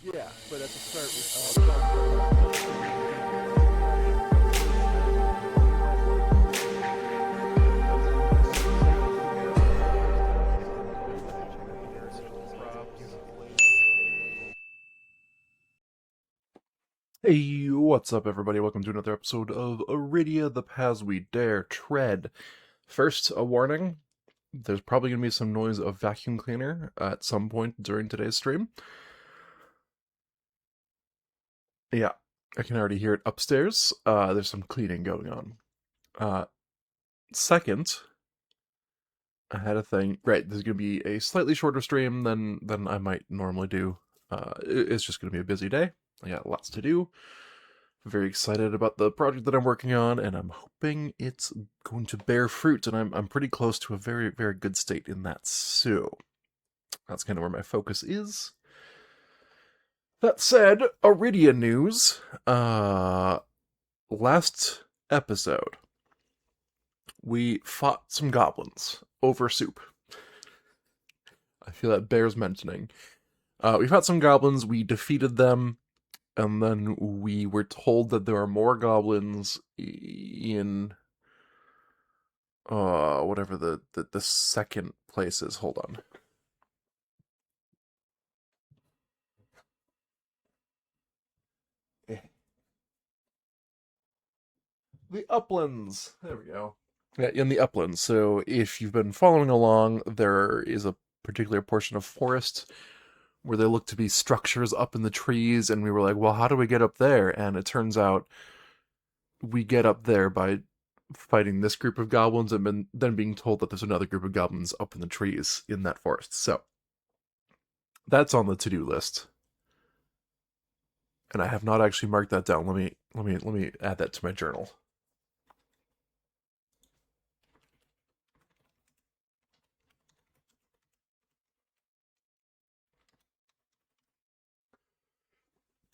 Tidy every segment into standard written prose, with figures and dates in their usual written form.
Yeah, but at the start we Hey, what's up, everybody? Welcome to another episode of Arydia, the Paths We Dare Tread. First, a warning. There's probably going to be some noise of vacuum cleaner at some point during today's stream. Yeah, I can already hear it upstairs. There's some cleaning going on. Uh, Second, I had a thing. Right, there's going to be a slightly shorter stream than I might normally do. It's just going to be a busy day. I got lots to do. Very excited about the project that I'm working on, and I'm hoping it's going to bear fruit, and I'm pretty close to a very, very good state in that, so that's kind of where my focus is. That said, Arydia news. Last episode, we fought some goblins over soup. I feel that bears mentioning. We fought some goblins, we defeated them, and then we were told that there are more goblins in whatever the second place is. Hold on. The uplands. There we go. Yeah, in the uplands. So if you've been following along, there is a particular portion of forest where there look to be structures up in the trees, and we were like, well, how do we get up there? And it turns out we get up there by fighting this group of goblins and then being told that there's another group of goblins up in the trees in that forest. So that's on the to-do list. And I have not actually marked that down. Let me add that to my journal.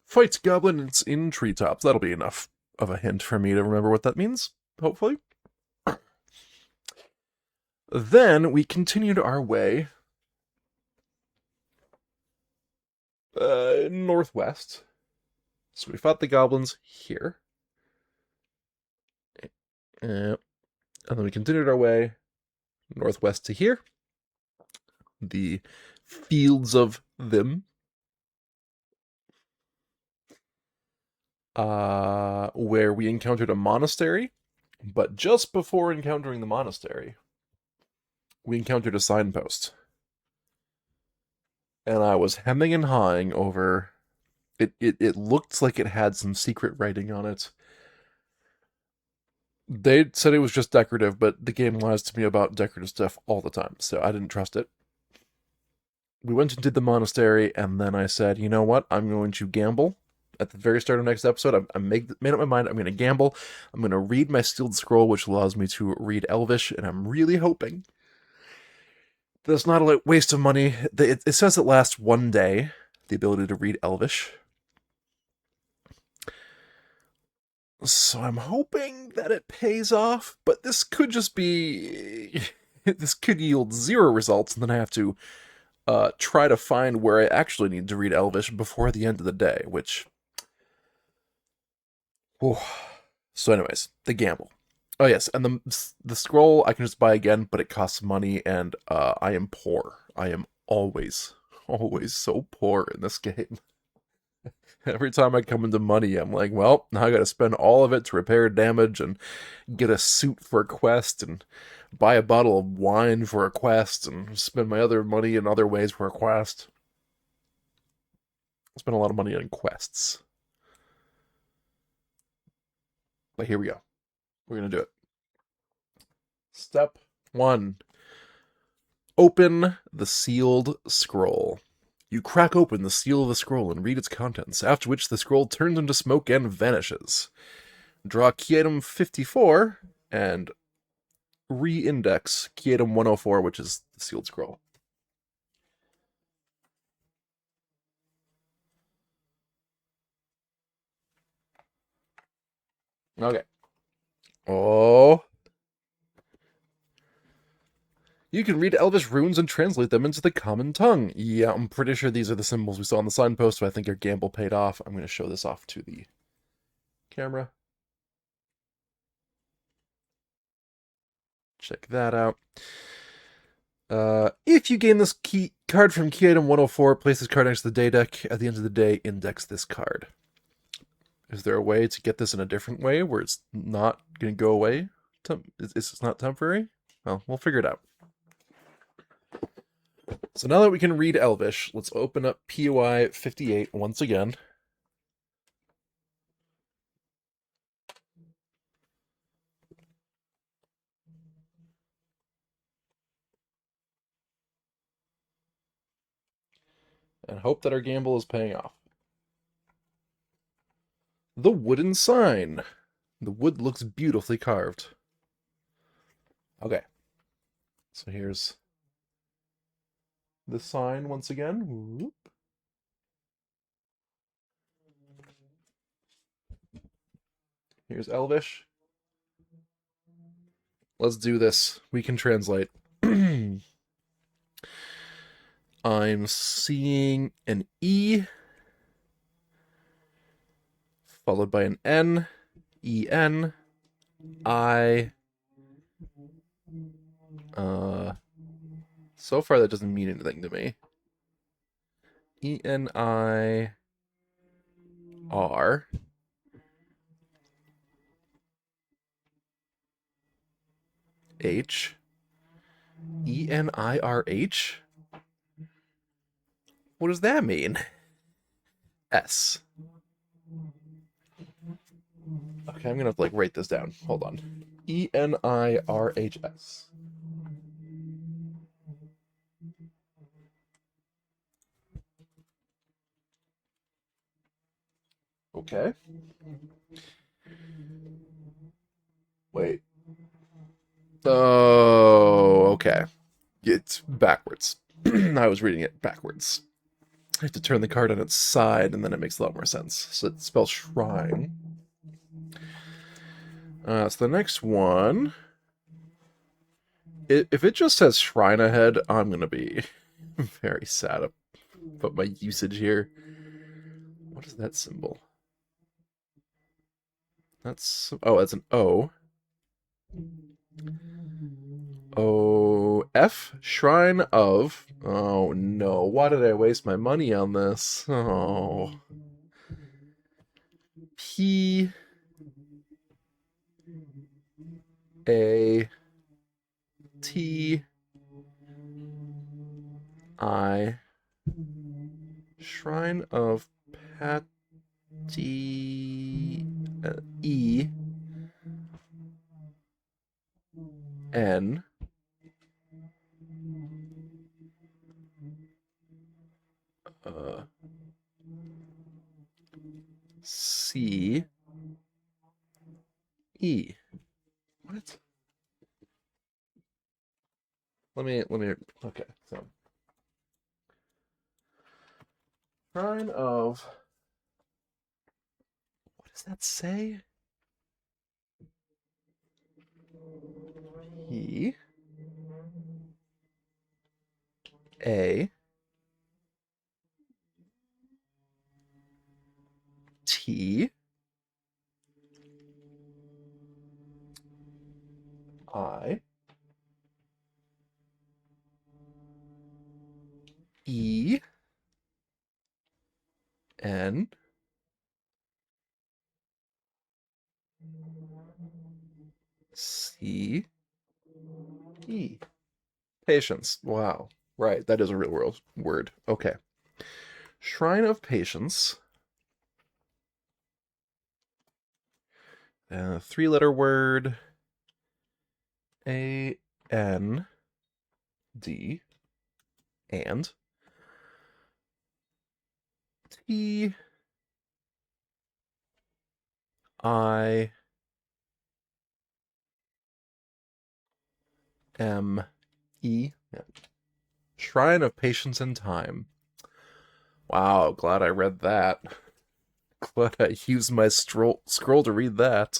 Fights goblins in treetops. That'll be enough of a hint for me to remember what that means, hopefully. Then we continued our way northwest. So we fought the goblins here. And then we continued our way northwest to here. The fields of them. Where we encountered a monastery. But just before encountering the monastery, we encountered a signpost. And I was hemming and hawing over it looked like it had some secret writing on it. They said it was just decorative, but the game lies to me about decorative stuff all the time, so I didn't trust it. We went and did the monastery, and then I said, you know what? I'm going to gamble. At the very start of next episode, I made up my mind. I'm going to gamble. I'm going to read my sealed scroll, which allows me to read Elvish, and I'm really hoping that's not a waste of money. It says it lasts 1 day, the ability to read Elvish. So I'm hoping that it pays off, but this could just be... this could yield 0 results, and then I have to try to find where I actually need to read Elvish before the end of the day, which... Whew. So anyways, the gamble. Oh yes, and the scroll I can just buy again, but it costs money, and I am poor. I am always so poor in this game. Every time I come into money, I'm like, well, now I gotta spend all of it to repair damage and get a suit for a quest and buy a bottle of wine for a quest and spend my other money in other ways for a quest. I spend a lot of money on quests. But here we go. We're gonna do it. Step 1. Open the sealed scroll. You crack open the seal of the scroll and read its contents, after which the scroll turns into smoke and vanishes. Draw key item 54 and re-index key item 104, which is the sealed scroll. Okay. Oh. You can read Elvish runes and translate them into the common tongue. Yeah, I'm pretty sure these are the symbols we saw on the signpost, so I think our gamble paid off. I'm going to show this off to the camera. Check that out. If you gain this key card from key item 104, place this card next to the day deck. At the end of the day, index this card. Is there a way to get this in a different way where it's not going to go away? It's not temporary? Well, we'll figure it out. So now that we can read Elvish, let's open up ep48 once again. And hope that our gamble is paying off. The wooden sign. The wood looks beautifully carved. Okay. So here's the sign once again. Whoop. Here's Elvish. Let's do this. We can translate. I'm seeing an E followed by an N, E-N, I. So far that doesn't mean anything to me. E-N-I-R. H. E-N-I-R-H? What does that mean? S. Okay, I'm gonna have to write this down. Hold on. E-N-I-R-H-S. Okay. Wait. Oh, okay. It's backwards. I was reading it backwards. I have to turn the card on its side, and then it makes a lot more sense. So it spells shrine. So the next one... If it just says shrine ahead, I'm going to be very sad about my usage here. What is that symbol? That's... Oh, that's an O. O-F? Shrine of... Oh, no. Why did I waste my money on this? Oh... P... A... T... I... Shrine of Patti... E... N... C... E... What? Let me, okay, so. Shrine of, what does that say? P, A, T, I, E, N, C, E. Patience. Wow. Right, that is a real world word. Okay. Shrine of Patience. Three-letter word. A, N, D, and T, I, M, E. Yeah. Shrine of Patience and Time. Wow, glad I read that. Glad I used my scroll to read that.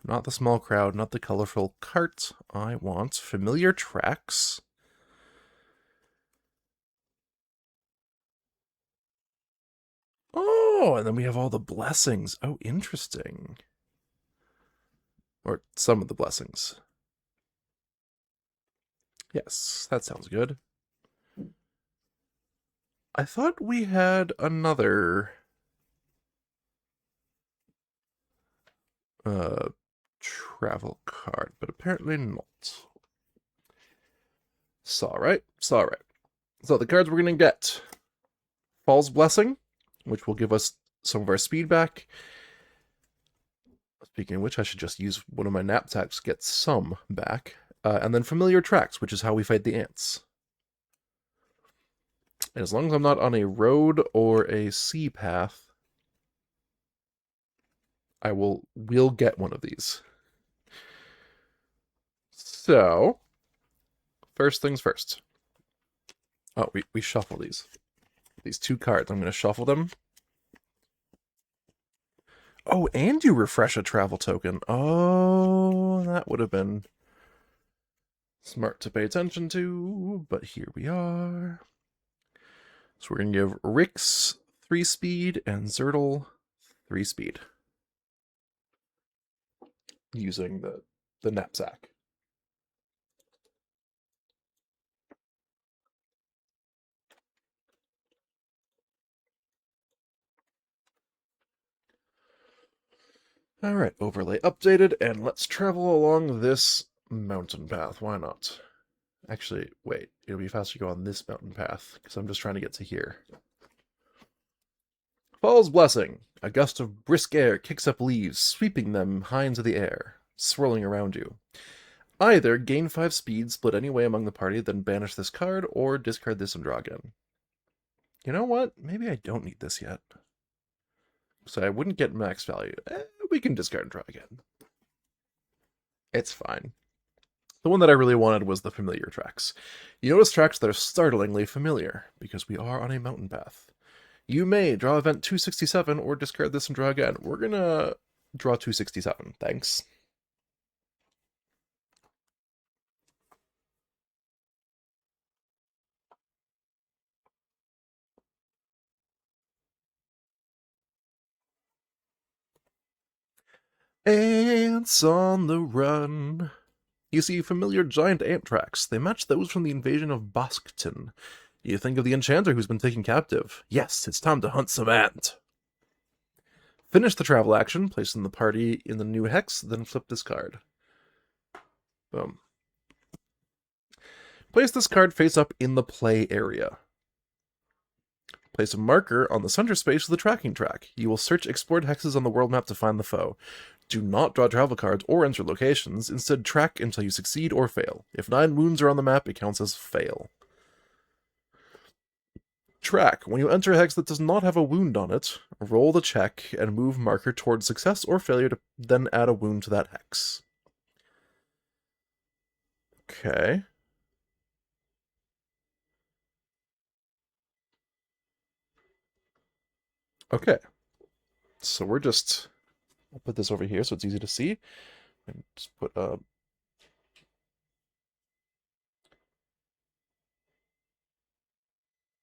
Not the small crowd, not the colorful cart. I want familiar tracks. Oh, and then we have all the blessings. Oh, interesting. Or some of the blessings. Yes, that sounds good. I thought we had another travel card, but apparently not. Saw right. Saw right. So the cards we're gonna get: Fall's Blessing, which will give us some of our speed back. Speaking of which, I should just use one of my knapsacks to get some back. And then Familiar Tracks, which is how we fight the ants. And as long as I'm not on a road or a sea path, we'll get one of these. So, first things first. Oh, we shuffle these. These two cards, I'm going to shuffle them. Oh, and you refresh a travel token. Oh, that would have been smart to pay attention to, but here we are. So we're going to give Rix 3 speed and Zertle 3 speed. Using the knapsack. Alright, overlay updated, and let's travel along this mountain path. Why not? Actually, wait. It'll be faster to go on this mountain path, because I'm just trying to get to here. Fall's Blessing. A gust of brisk air kicks up leaves, sweeping them high into the air, swirling around you. Either gain 5 speed, split any way among the party, then banish this card, or discard this and draw again. You know what? Maybe I don't need this yet. So I wouldn't get max value. We can discard and draw again. It's fine. The one that I really wanted was the familiar tracks. You notice tracks that are startlingly familiar, because we are on a mountain path. You may draw event 267 or discard this and draw again. We're gonna draw 267, thanks. Ants on the run. You see familiar giant ant tracks. They match those from the invasion of Boskton. You think of the enchanter who's been taken captive. Yes, it's time to hunt some ant. Finish the travel action, place in the party in the new hex, then flip this card. Boom. Place this card face up in the play area. Place a marker on the center space of the tracking track. You will search explored hexes on the world map to find the foe. Do not draw travel cards or enter locations. Instead, track until you succeed or fail. If 9 wounds are on the map, it counts as fail. Track. When you enter a hex that does not have a wound on it, roll the check and move marker towards success or failure to then add a wound to that hex. Okay. Okay. So we're just... I'll put this over here so it's easy to see. And just put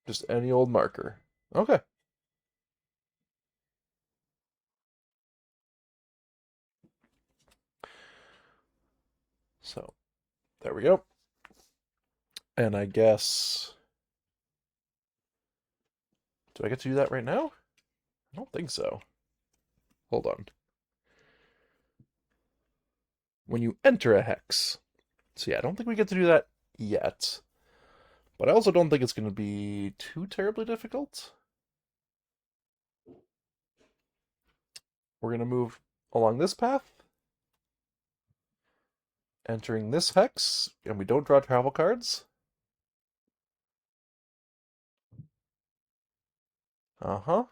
just any old marker. Okay. So, there we go. And I guess... Do I get to do that right now? I don't think so. Hold on. When you enter a hex. So yeah, I don't think we get to do that yet. But I also don't think it's going to be too terribly difficult. We're going to move along this path. Entering this hex, and we don't draw travel cards. Uh-huh.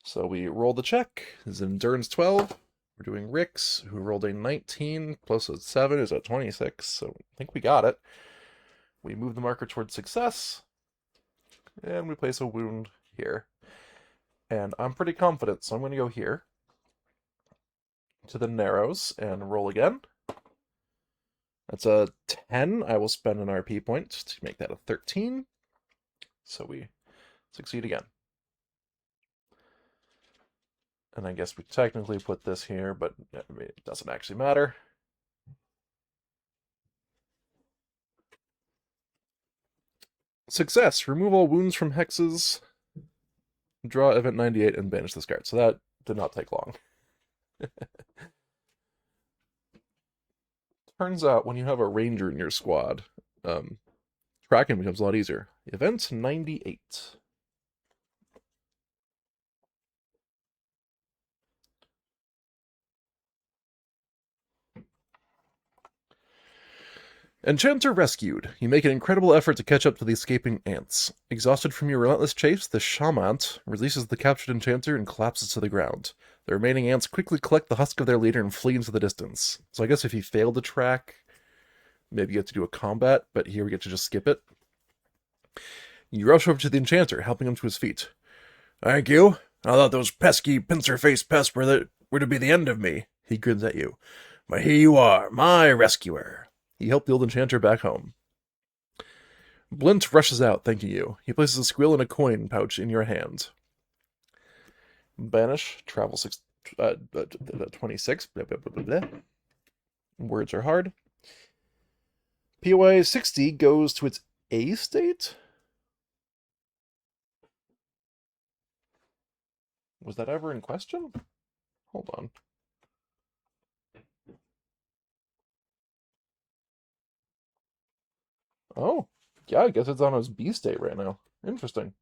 So we roll the check. This is endurance 12. We're doing Rix, who rolled a 19 plus a 7 is a 26, so I think we got it. We move the marker towards success, and we place a wound here. And I'm pretty confident, so I'm going to go here to the narrows and roll again. That's a 10. I will spend an RP point to make that a 13. So we succeed again. And I guess we technically put this here, but I mean, it doesn't actually matter. Success. Remove all wounds from hexes. Draw event 98 and banish this card. So that did not take long. Turns out when you have a ranger in your squad, tracking becomes a lot easier. Event 98. Enchanter rescued. You make an incredible effort to catch up to the escaping ants. Exhausted from your relentless chase, the Shamant releases the captured enchanter and collapses to the ground. The remaining ants quickly collect the husk of their leader and flee into the distance. So I guess if you fail to track, maybe you have to do a combat, but here we get to just skip it. You rush over to the enchanter, helping him to his feet. Thank you. I thought those pesky, pincer-faced pests were to be the end of me. He grins at you. But here you are, my rescuer. He helped the old enchanter back home. Blint rushes out, thanking you. He places a squill and a coin pouch in your hand. Banish, travel 26. Blah, blah, blah, blah, blah. Words are hard. POA 60 goes to its A state? Was that ever in question? Hold on. Oh, yeah, I guess it's on its B state right now. Interesting.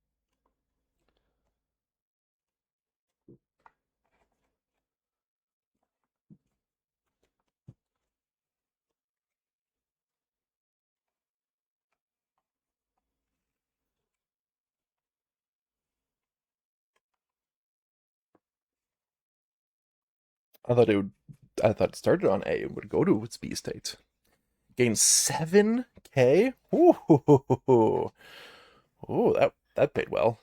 I thought it started on A and would go to its B state. Gain 7k? Ooh, that paid well.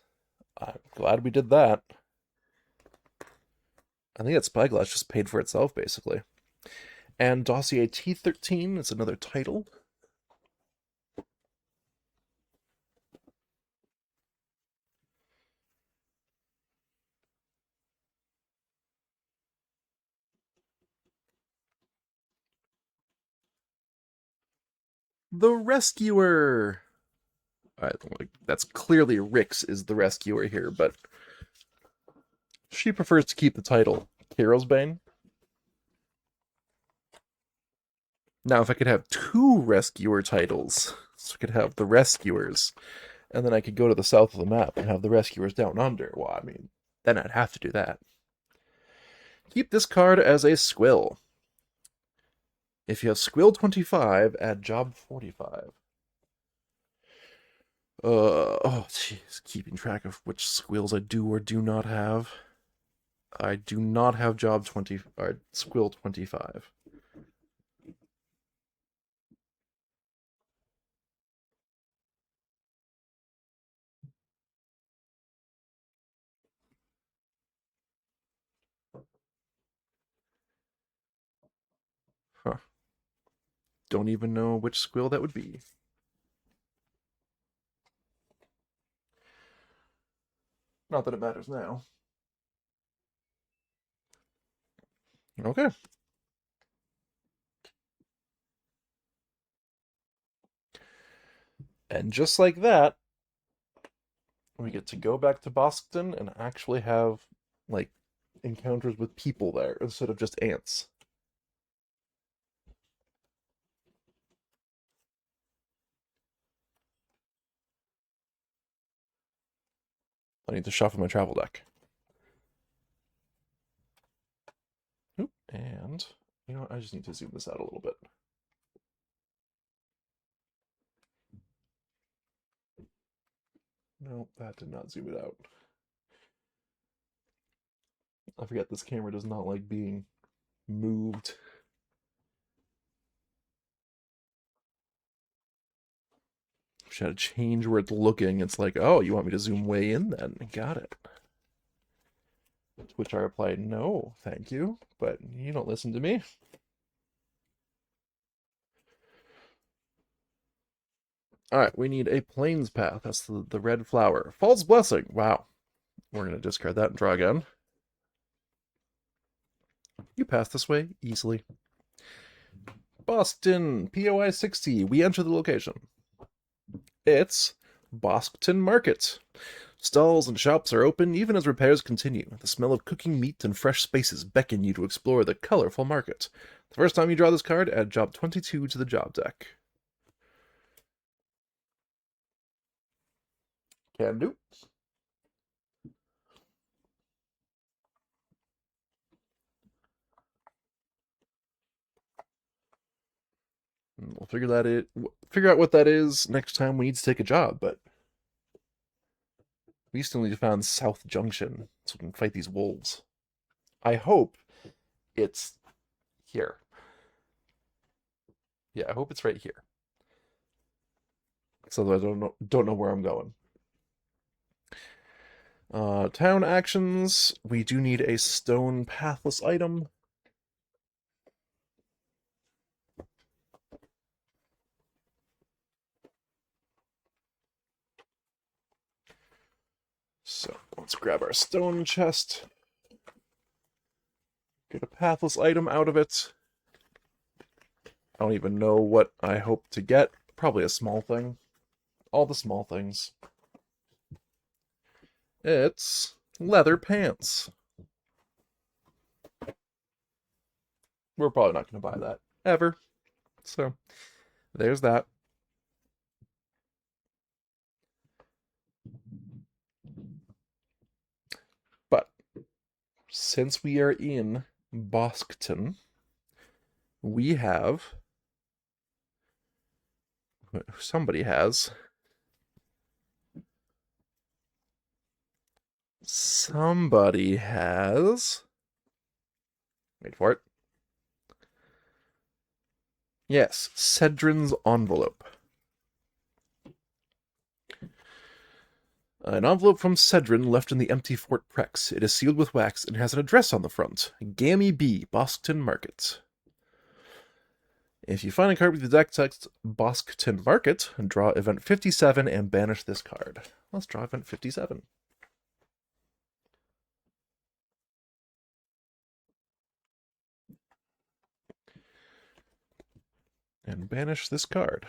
I'm glad we did that. I think that Spyglass just paid for itself, basically. And Dossier T13 is another title. The Rescuer! That's clearly Rix is the Rescuer here, but she prefers to keep the title. Hero's Bane. Now, if I could have two Rescuer titles, so I could have the Rescuers, and then I could go to the south of the map and have the Rescuers down under, well, I mean, then I'd have to do that. Keep this card as a Squill. If you have Squill 25, add Job 45. Oh, jeez, keeping track of which squills I do or do not have. I do not have Job 20, or Squill 25. Huh. Don't even know which squill that would be. Not that it matters now. Okay. And just like that, we get to go back to Boston and actually have, like, encounters with people there instead of just ants. I need to shuffle my travel deck. Oop, and, you know what, I just need to zoom this out a little bit. No, that did not zoom it out. I forget this camera does not like being moved. Should I change where it's looking? It's like, oh, you want me to zoom way in then? Got it. To which I replied, no, thank you, but you don't listen to me. Alright, we need a plains path. That's the red flower. False blessing. Wow. We're going to discard that and draw again. You pass this way easily. Boston, POI 60. We enter the location. It's Boston Market. Stalls and shops are open even as repairs continue. The smell of cooking meat and fresh spaces beckon you to explore the colorful market. The first time you draw this card, add job 22 to the job deck. Can do. We'll figure out what that is next time we need to take a job, but we still need to find South Junction so we can fight these wolves. I hope it's here. Yeah, I hope it's right here. So otherwise I don't know where I'm going. Town actions. We do need a stone pathless item. So let's grab our stone chest. Get a pathless item out of it. I don't even know what I hope to get. Probably a small thing. All the small things. It's leather pants. We're probably not going to buy that ever. So there's that. But since we are in Boston, we have somebody has wait for it. Yes, Cedrin's envelope. An envelope from Cedrin left in the empty Fort Prex. It is sealed with wax and has an address on the front. Gammy B, Boston Market. If you find a card with the deck text Boston Market, draw event 57 and banish this card. Let's draw event 57. And banish this card.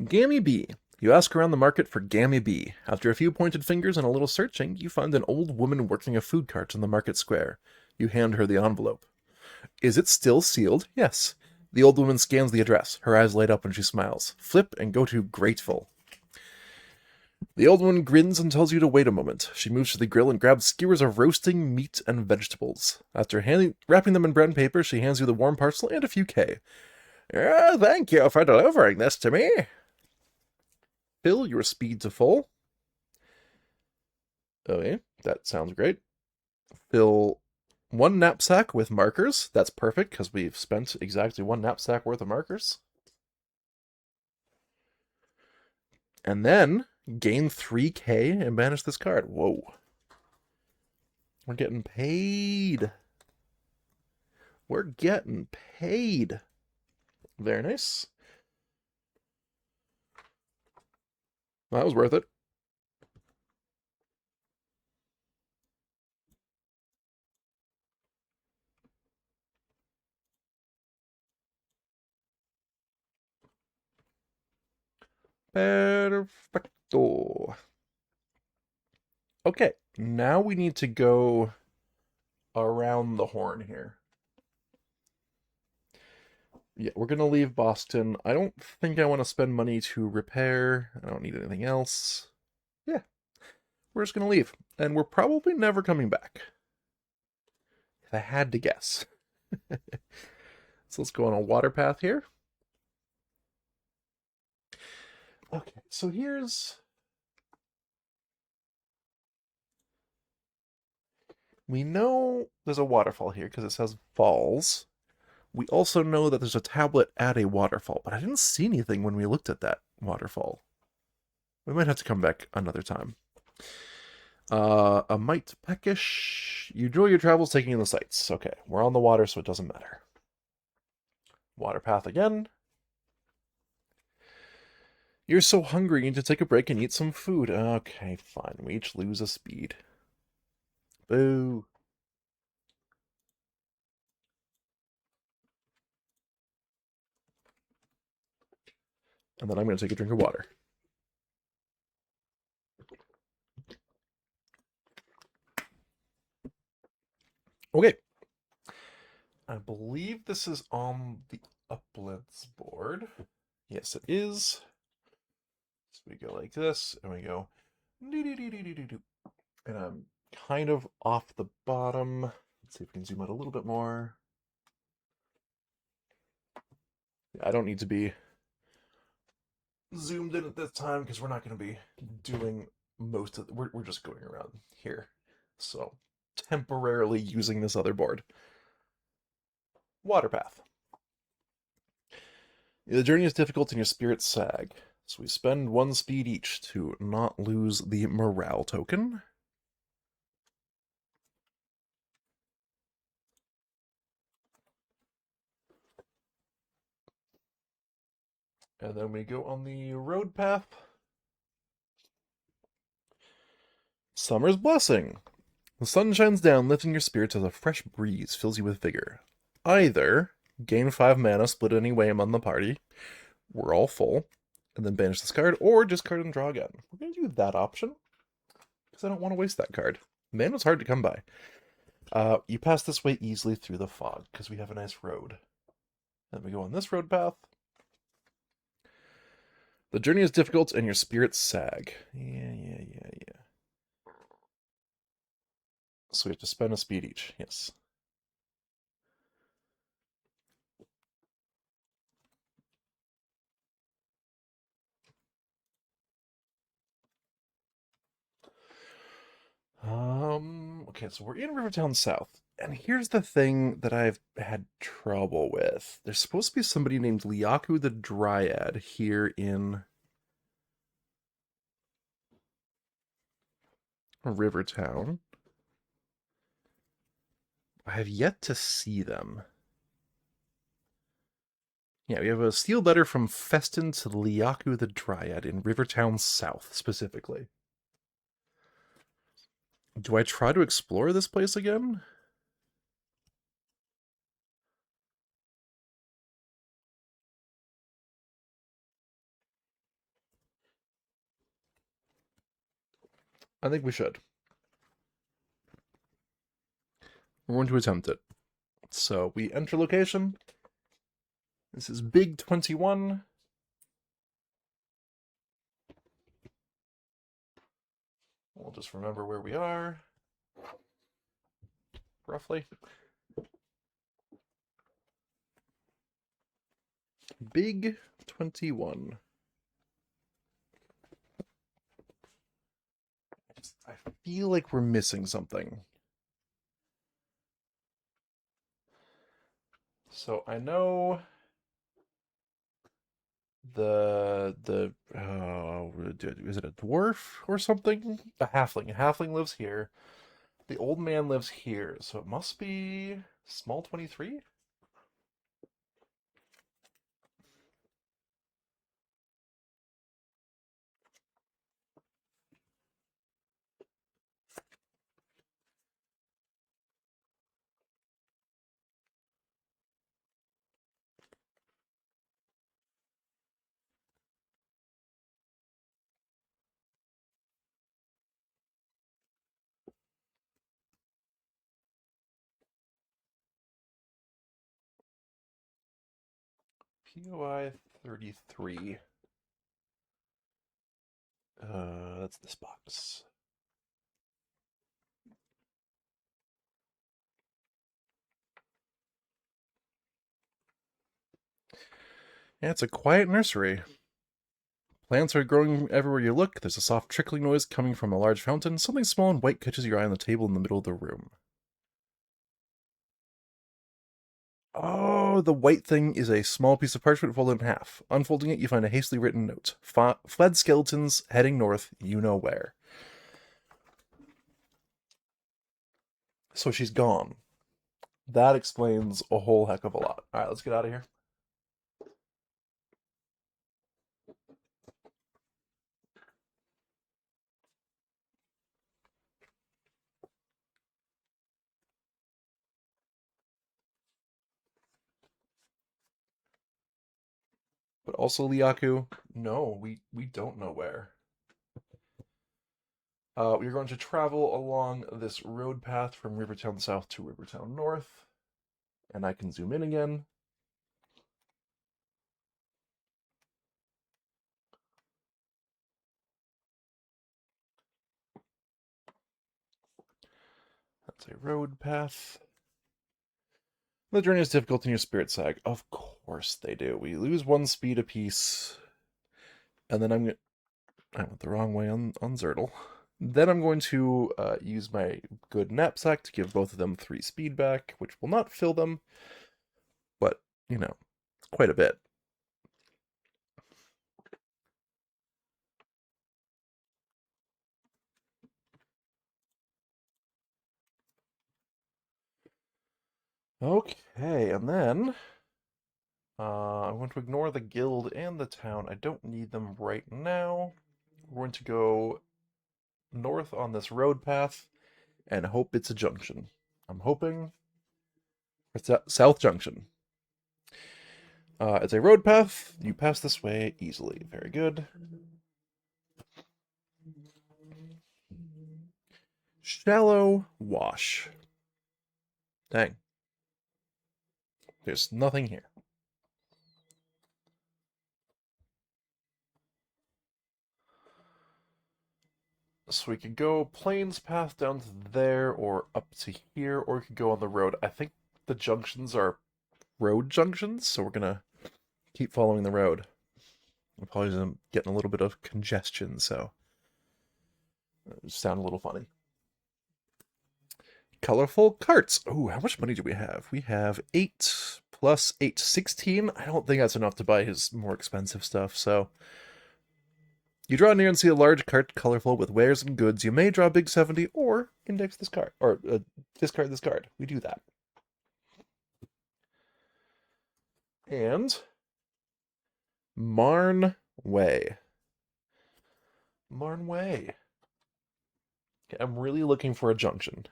Gammy B. You ask around the market for Gammy B. After a few pointed fingers and a little searching, you find an old woman working a food cart in the market square. You hand her the envelope. Is it still sealed? Yes. The old woman scans the address. Her eyes light up when she smiles. Flip and go to Grateful. The old woman grins and tells you to wait a moment. She moves to the grill and grabs skewers of roasting meat and vegetables. After wrapping them in bread and paper, she hands you the warm parcel and a few K. Thank you for delivering this to me. Fill your speed to full. Okay, that sounds great. Fill one knapsack with markers. That's perfect because we've spent exactly one knapsack worth of markers. And then gain 3K and banish this card. Whoa. We're getting paid. We're getting paid. Very nice. That was worth it. Perfecto. Okay, now we need to go around the horn here. Yeah, we're going to leave Boston. I don't think I want to spend money to repair. I don't need anything else. Yeah, we're just going to leave. And we're probably never coming back. If I had to guess. So let's go on a water path here. Okay, so we know there's a waterfall here because it says falls. We also know that there's a tablet at a waterfall, but I didn't see anything when we looked at that waterfall. We might have to come back another time. A mite peckish. You enjoy your travels taking in the sights. Okay, we're on the water, so it doesn't matter. Water path again. You're so hungry, you need to take a break and eat some food. Okay, fine. We each lose a speed. Boo. And then I'm going to take a drink of water. Okay. I believe this is on the uplands board. Yes, it is. So we go like this, and we go... And I'm kind of off the bottom. Let's see if we can zoom out a little bit more. I don't need to be zoomed in at this time because we're not going to be doing most of we're just going around here. So temporarily using this other board. Water path. The journey is difficult and your spirits sag. So we spend 1 speed each to not lose the morale token. And then we go on the road path. Summer's Blessing. The sun shines down, lifting your spirits as a fresh breeze fills you with vigor. Either gain 5 mana, split any way among the party, we're all full, and then banish this card, or discard and draw again. We're going to do that option, because I don't want to waste that card. Mana's hard to come by. You pass this way easily through the fog, because we have a nice road. Then we go on this road path. The journey is difficult, and your spirits sag. Yeah. So we have to spend a speed each, yes. Okay, so we're in Rivertown South, and here's the thing that I've had trouble with. There's supposed to be somebody named Liaku the Dryad here in Rivertown. I have yet to see them. Yeah, we have a sealed letter from Festin to Liaku the Dryad in Rivertown South, specifically. Do I try to explore this place again? I think we should. We're going to attempt it. So we enter location. This is Big 21. We'll just remember where we are. Roughly. Big 21. I feel like we're missing something. So I know is it a dwarf or something? A halfling. A halfling lives here. The old man lives here, so it must be small 23? POI 33. That's this box. Yeah, it's a quiet nursery. Plants are growing everywhere you look. There's a soft trickling noise coming from a large fountain. Something small and white catches your eye on the table in the middle of the room. Oh, the white thing is a small piece of parchment folded in half. Unfolding it, you find a hastily written note. Fled skeletons heading north, you know where. So she's gone. That explains a whole heck of a lot. All right, let's get out of here. But also, Liaku, no, we don't know where. We're going to travel along this road path from Rivertown South to Rivertown North. And I can zoom in again. That's a road path. The journey is difficult and your spirits sag. Of course they do. We lose 1 speed apiece. And then I went the wrong way on Zertle. Then I'm going to use my good knapsack to give both of them 3 speed back, which will not fill them, but, you know, quite a bit. Okay, and then I'm going to ignore the guild and the town. I don't need them right now. We're going to go north on this road path and hope it's a junction. I'm hoping it's a South Junction. It's a road path. You pass this way easily. Very good. Shallow wash. Dang. There's nothing here. So we could go plains path down to there or up to here, or we could go on the road. I think the junctions are road junctions, so we're gonna keep following the road. I'm probably getting a little bit of congestion, so it sound a little funny. Colorful carts. Oh, how much money do we have? We have 8 plus 8, 16. I don't think that's enough to buy his more expensive stuff, so you draw near and see a large cart colorful with wares and goods. You may draw big 70 or index this card, or discard this card. We do that. And Marn Way. Marn Way. Okay, I'm really looking for a junction.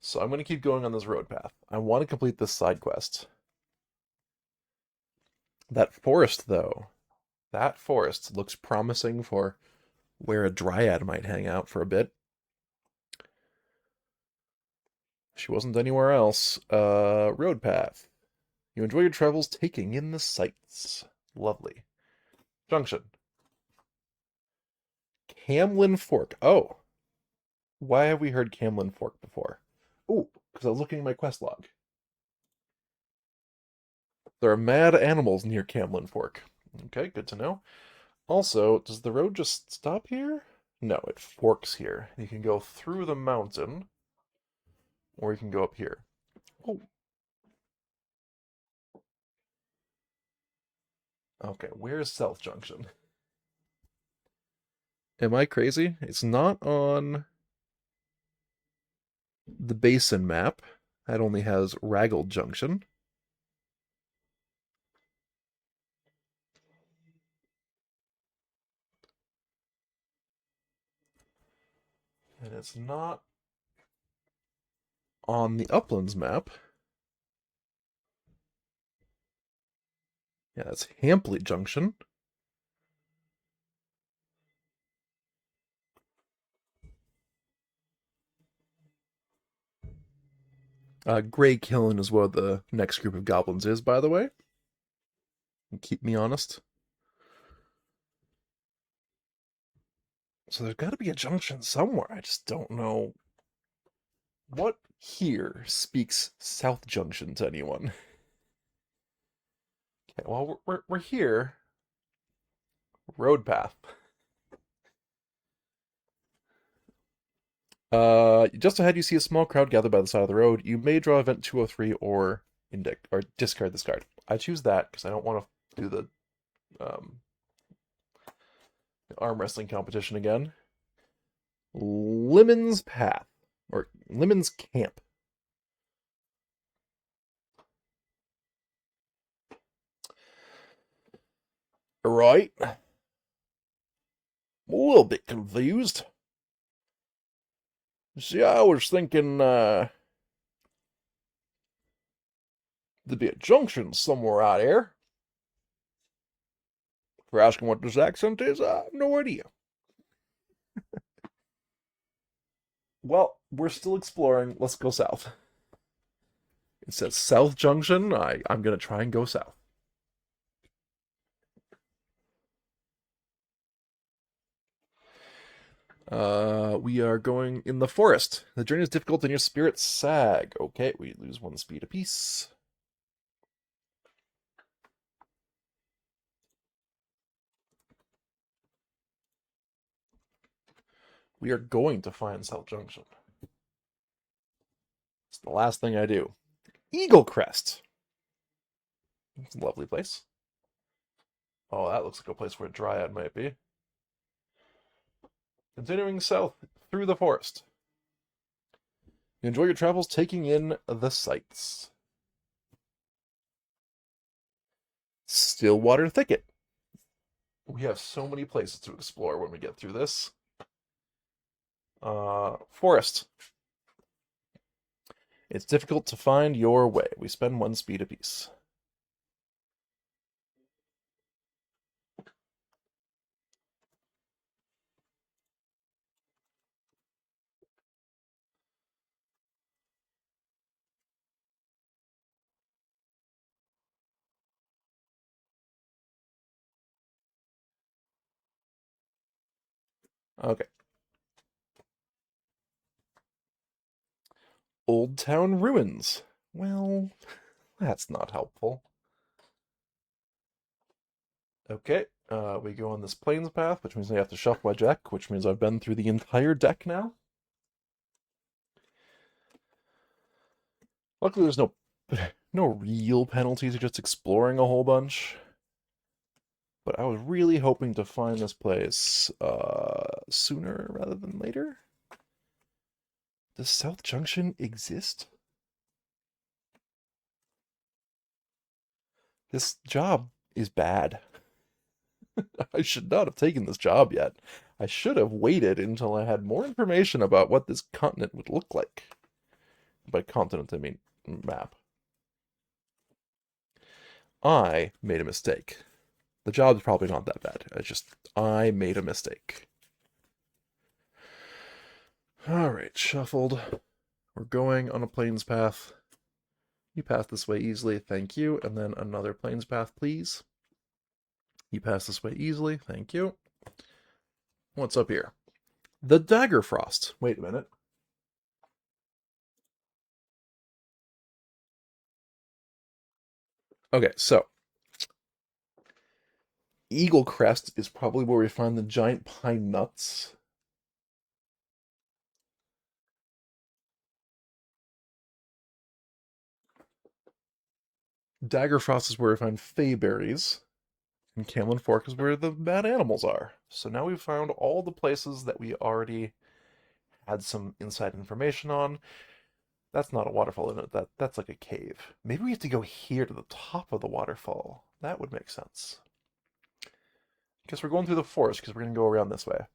So I'm going to keep going on this road path. I want to complete this side quest. That forest, though. That forest looks promising for where a dryad might hang out for a bit. She wasn't anywhere else. Road path. You enjoy your travels taking in the sights. Lovely. Junction. Camlin Fork. Oh. Why have we heard Camlin Fork before? Oh, because I was looking at my quest log. There are mad animals near Camlin Fork. Okay, good to know. Also, does the road just stop here? No, it forks here. You can go through the mountain, or you can go up here. Oh. Okay, where's South Junction? Am I crazy? It's not on the basin map. That only has Raggle Junction. And it's not on the Uplands map. Yeah, that's Hampley Junction. Grey Kiln is what the next group of goblins is, by the way. Keep me honest. So there's got to be a junction somewhere. I just don't know what here speaks South Junction to anyone. Okay, well, we're here. Road path. Just ahead, you see a small crowd gathered by the side of the road. You may draw event 203 or or discard this card. I choose that because I don't want to do the um, arm wrestling competition again. Lemon's Path, or Lemon's Camp. Right. I'm a little bit confused. See, I was thinking there'd be a junction somewhere out here. For asking what this accent is, I have no idea. Well, we're still exploring. Let's go south. It says South Junction. I'm gonna try and go south. We are going in the forest. The journey is difficult and your spirits sag. Okay, we lose 1 speed apiece. We are going to find South Junction. It's the last thing I do. Eagle Crest. It's a lovely place. Oh, that looks like a place where a dryad might be. Continuing south through the forest. You enjoy your travels taking in the sights. Stillwater Thicket. We have so many places to explore when we get through this. Forest. It's difficult to find your way. We spend 1 speed apiece. Okay. Old Town Ruins. Well, that's not helpful. Okay, we go on this plains path, which means I have to shuffle my deck, which means I've been through the entire deck now. Luckily, there's no real penalties, you're just exploring a whole bunch. But I was really hoping to find this place sooner rather than later. Does South Junction exist? This job is bad. I should not have taken this job yet. I should have waited until I had more information about what this continent would look like. By continent, I mean map. I made a mistake. The job's probably not that bad. I made a mistake. Alright, shuffled. We're going on a plains path. You pass this way easily, thank you. And then another plains path, please. You pass this way easily, thank you. What's up here? The Dagger Frost. Wait a minute. Okay, so Eagle Crest is probably where we find the giant pine nuts. Dagger Frost is where we find fayberries. And Camlin Fork is where the bad animals are. So now we've found all the places that we already had some inside information on. That's not a waterfall, isn't it? That's like a cave. Maybe we have to go here to the top of the waterfall. That would make sense. Guess we're going through the forest because we're going to go around this way.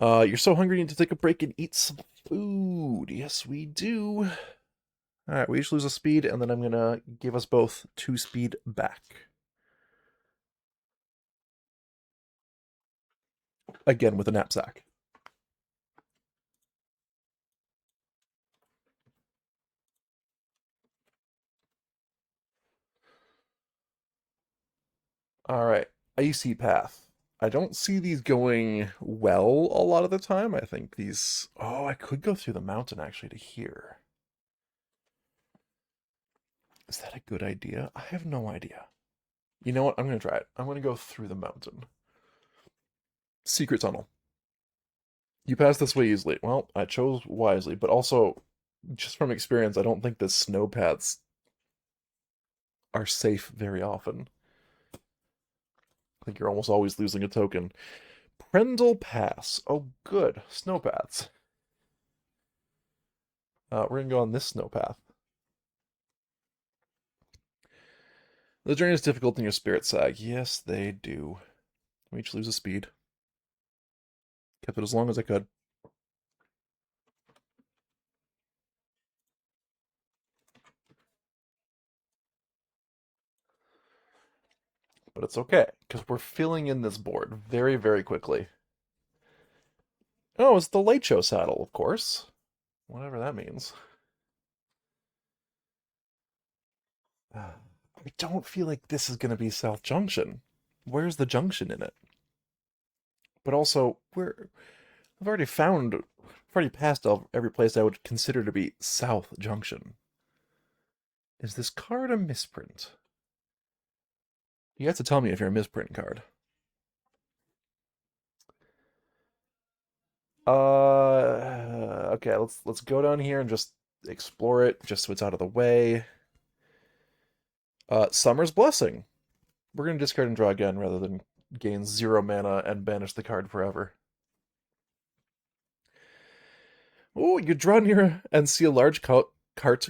You're so hungry you need to take a break and eat some food. Yes, we do. Alright, we each lose a speed, and then I'm going to give us both 2 speed back. Again with a knapsack. Alright, Icy Path. I don't see these going well a lot of the time. I think these... Oh, I could go through the mountain actually to here. Is that a good idea? I have no idea. You know what? I'm going to try it. I'm going to go through the mountain. Secret tunnel. You pass this way easily. Well, I chose wisely, but also just from experience, I don't think the snow paths are safe very often. I think you're almost always losing a token. Prendle Pass. Oh, good. Snow paths. We're gonna go on this snow path. The journey is difficult in your spirit sag. Yes, they do. We each lose a speed. Kept it as long as I could. But it's okay, because we're filling in this board very, very quickly. Oh, it's the late show saddle, of course. Whatever that means. I don't feel like this is going to be South Junction. Where's the junction in it? But also, I've already passed every place I would consider to be South Junction. Is this card a misprint? You have to tell me if you're a misprint card. Okay, let's go down here and just explore it, just so it's out of the way. Summer's Blessing. We're gonna discard and draw again rather than gain 0 mana and banish the card forever. Oh, you draw near and see a large cart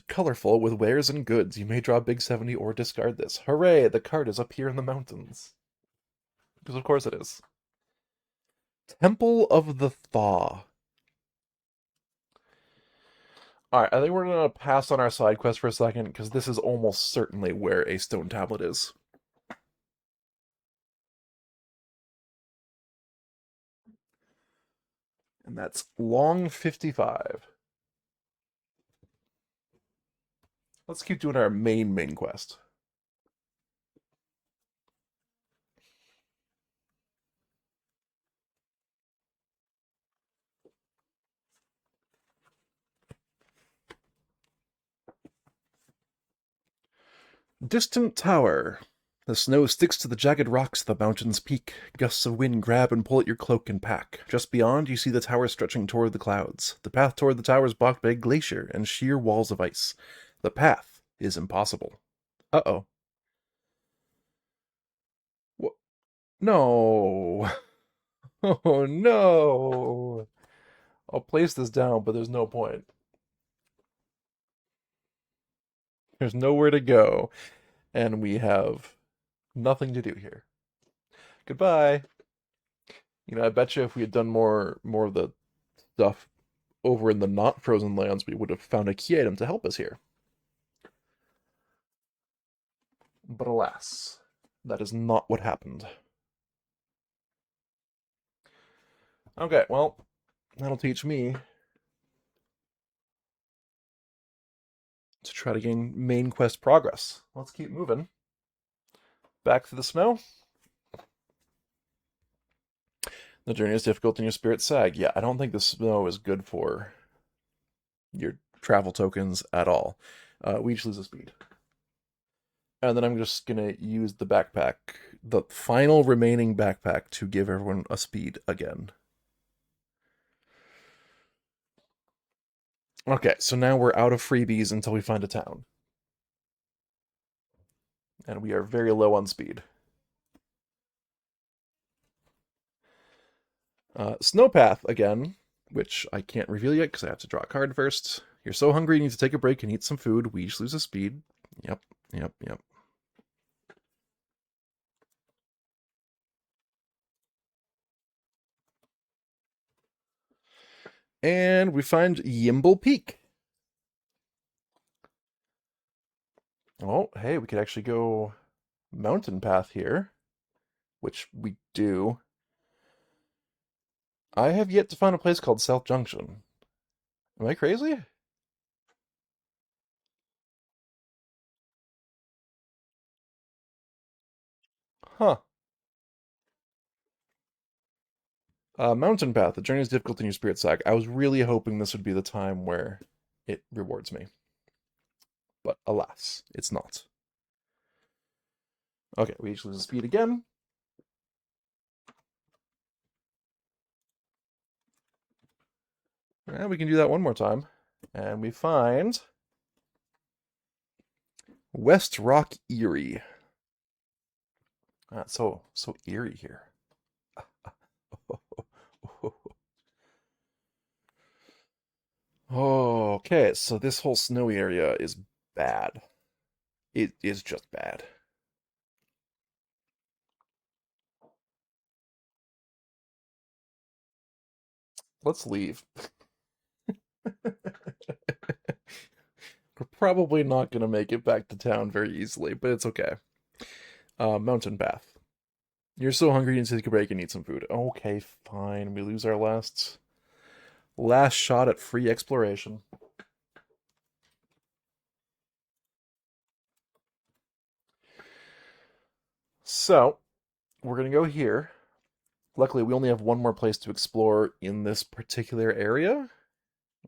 colorful with wares and goods. You may draw a big 70 or discard this. Hooray, the card is up here in the mountains. Because of course it is. Temple of the Thaw. Alright, I think we're going to pass on our side quest for a second, because this is almost certainly where a stone tablet is. And that's long 55. Let's keep doing our main quest. Distant Tower. The snow sticks to the jagged rocks of the mountain's peak. Gusts of wind grab and pull at your cloak and pack. Just beyond, you see the tower stretching toward the clouds. The path toward the tower is blocked by a glacier and sheer walls of ice. The path is impossible. Uh-oh. What? No. Oh, no. I'll place this down, but there's no point. There's nowhere to go, and we have nothing to do here. Goodbye. I bet you if we had done more of the stuff over in the not frozen lands, we would have found a key item to help us here. But alas, that is not what happened. Okay, well, that'll teach me to try to gain main quest progress. Let's keep moving. Back to the snow. The journey is difficult and your spirits sag. Yeah, I don't think the snow is good for your travel tokens at all. We each lose a speed. And then I'm just going to use the backpack, the final remaining backpack, to give everyone a speed again. Okay, so now we're out of freebies until we find a town. And we are very low on speed. Snowpath again, which I can't reveal yet because I have to draw a card first. You're so hungry you need to take a break and eat some food. We each lose a speed. Yep. And we find Yimble Peak. Oh, hey, we could actually go mountain path here, which we do. I have yet to find a place called South Junction. Am I crazy? Huh. Mountain path. The journey is difficult in your spirit sack. I was really hoping this would be the time where it rewards me. But alas, it's not. Okay, we each lose a speed again. And we can do that one more time. And we find West Rock Erie. So eerie here. Okay, so this whole snowy area is bad. It is just bad. Let's leave. We're probably not going to make it back to town very easily, but it's okay. Mountain path. You're so hungry you need to take a break and eat some food. Okay, fine. We lose our last shot at free exploration. So, we're going to go here. Luckily, we only have one more place to explore in this particular area.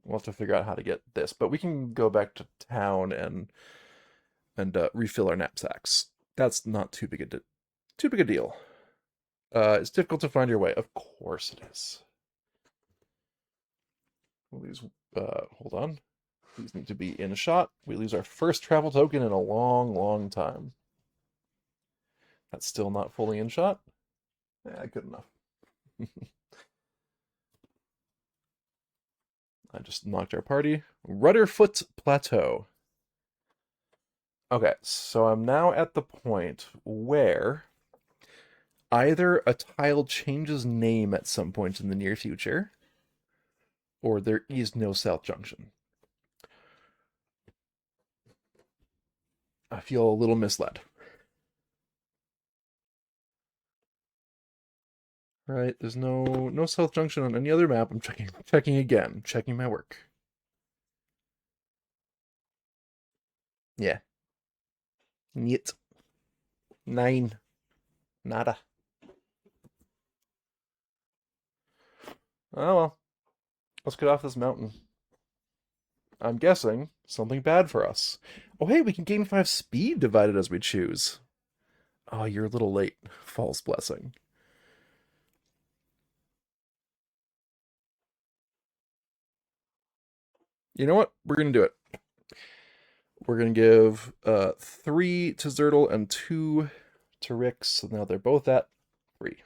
We'll have to figure out how to get this, but we can go back to town and refill our knapsacks. That's not too big a deal. It's difficult to find your way. Of course it is. These, hold on. These need to be in a shot. We lose our first travel token in a long, long time. That's still not fully in shot. Good enough. I just knocked our party. Rudderfoot Plateau. Okay, so I'm now at the point where either a tile changes name at some point in the near future, or there is no South Junction. I feel a little misled. Right, there's no South Junction on any other map. I'm checking again, checking my work. Yeah. Niet. Nine. Nada. Oh well. Let's get off this mountain. I'm guessing something bad for us. Oh hey, we can gain 5 speed divided as we choose. Oh, you're a little late. False blessing. You know what? We're gonna do it. We're gonna give 3 to Zertle and 2 to Rix. So now they're both at 3.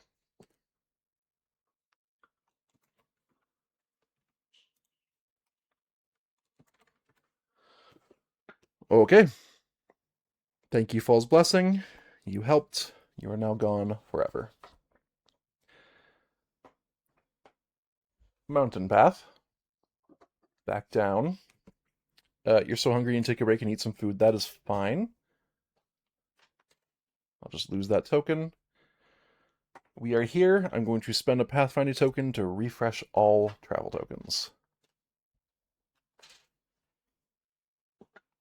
Okay. Thank you, False Blessing. You helped. You are now gone forever. Mountain path. Back down. You're so hungry and take a break and eat some food. That is fine. I'll just lose that token. We are here. I'm going to spend a Pathfinder token to refresh all travel tokens.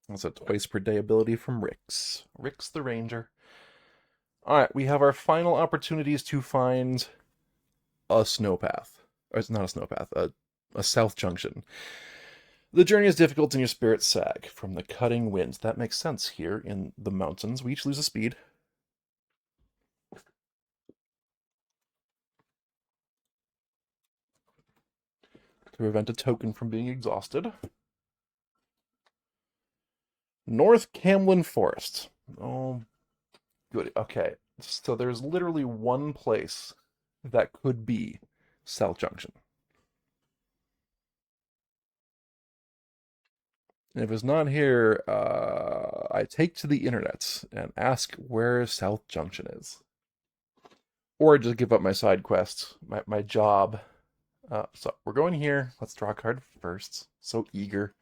That's a twice per day ability from Rix. Rix the Ranger. Alright, we have our final opportunities to find a snowpath. Or it's not a snowpath, a South Junction. The journey is difficult and your spirits sag from the cutting winds. That makes sense here in the mountains. We each lose a speed. To prevent a token from being exhausted. North Camlin Forest. Oh, good. Okay, so there's literally one place that could be South Junction. And if it's not here, I take to the internet and ask where South Junction is. Or I just give up my side quest, my job. So we're going here. Let's draw a card first. So eager.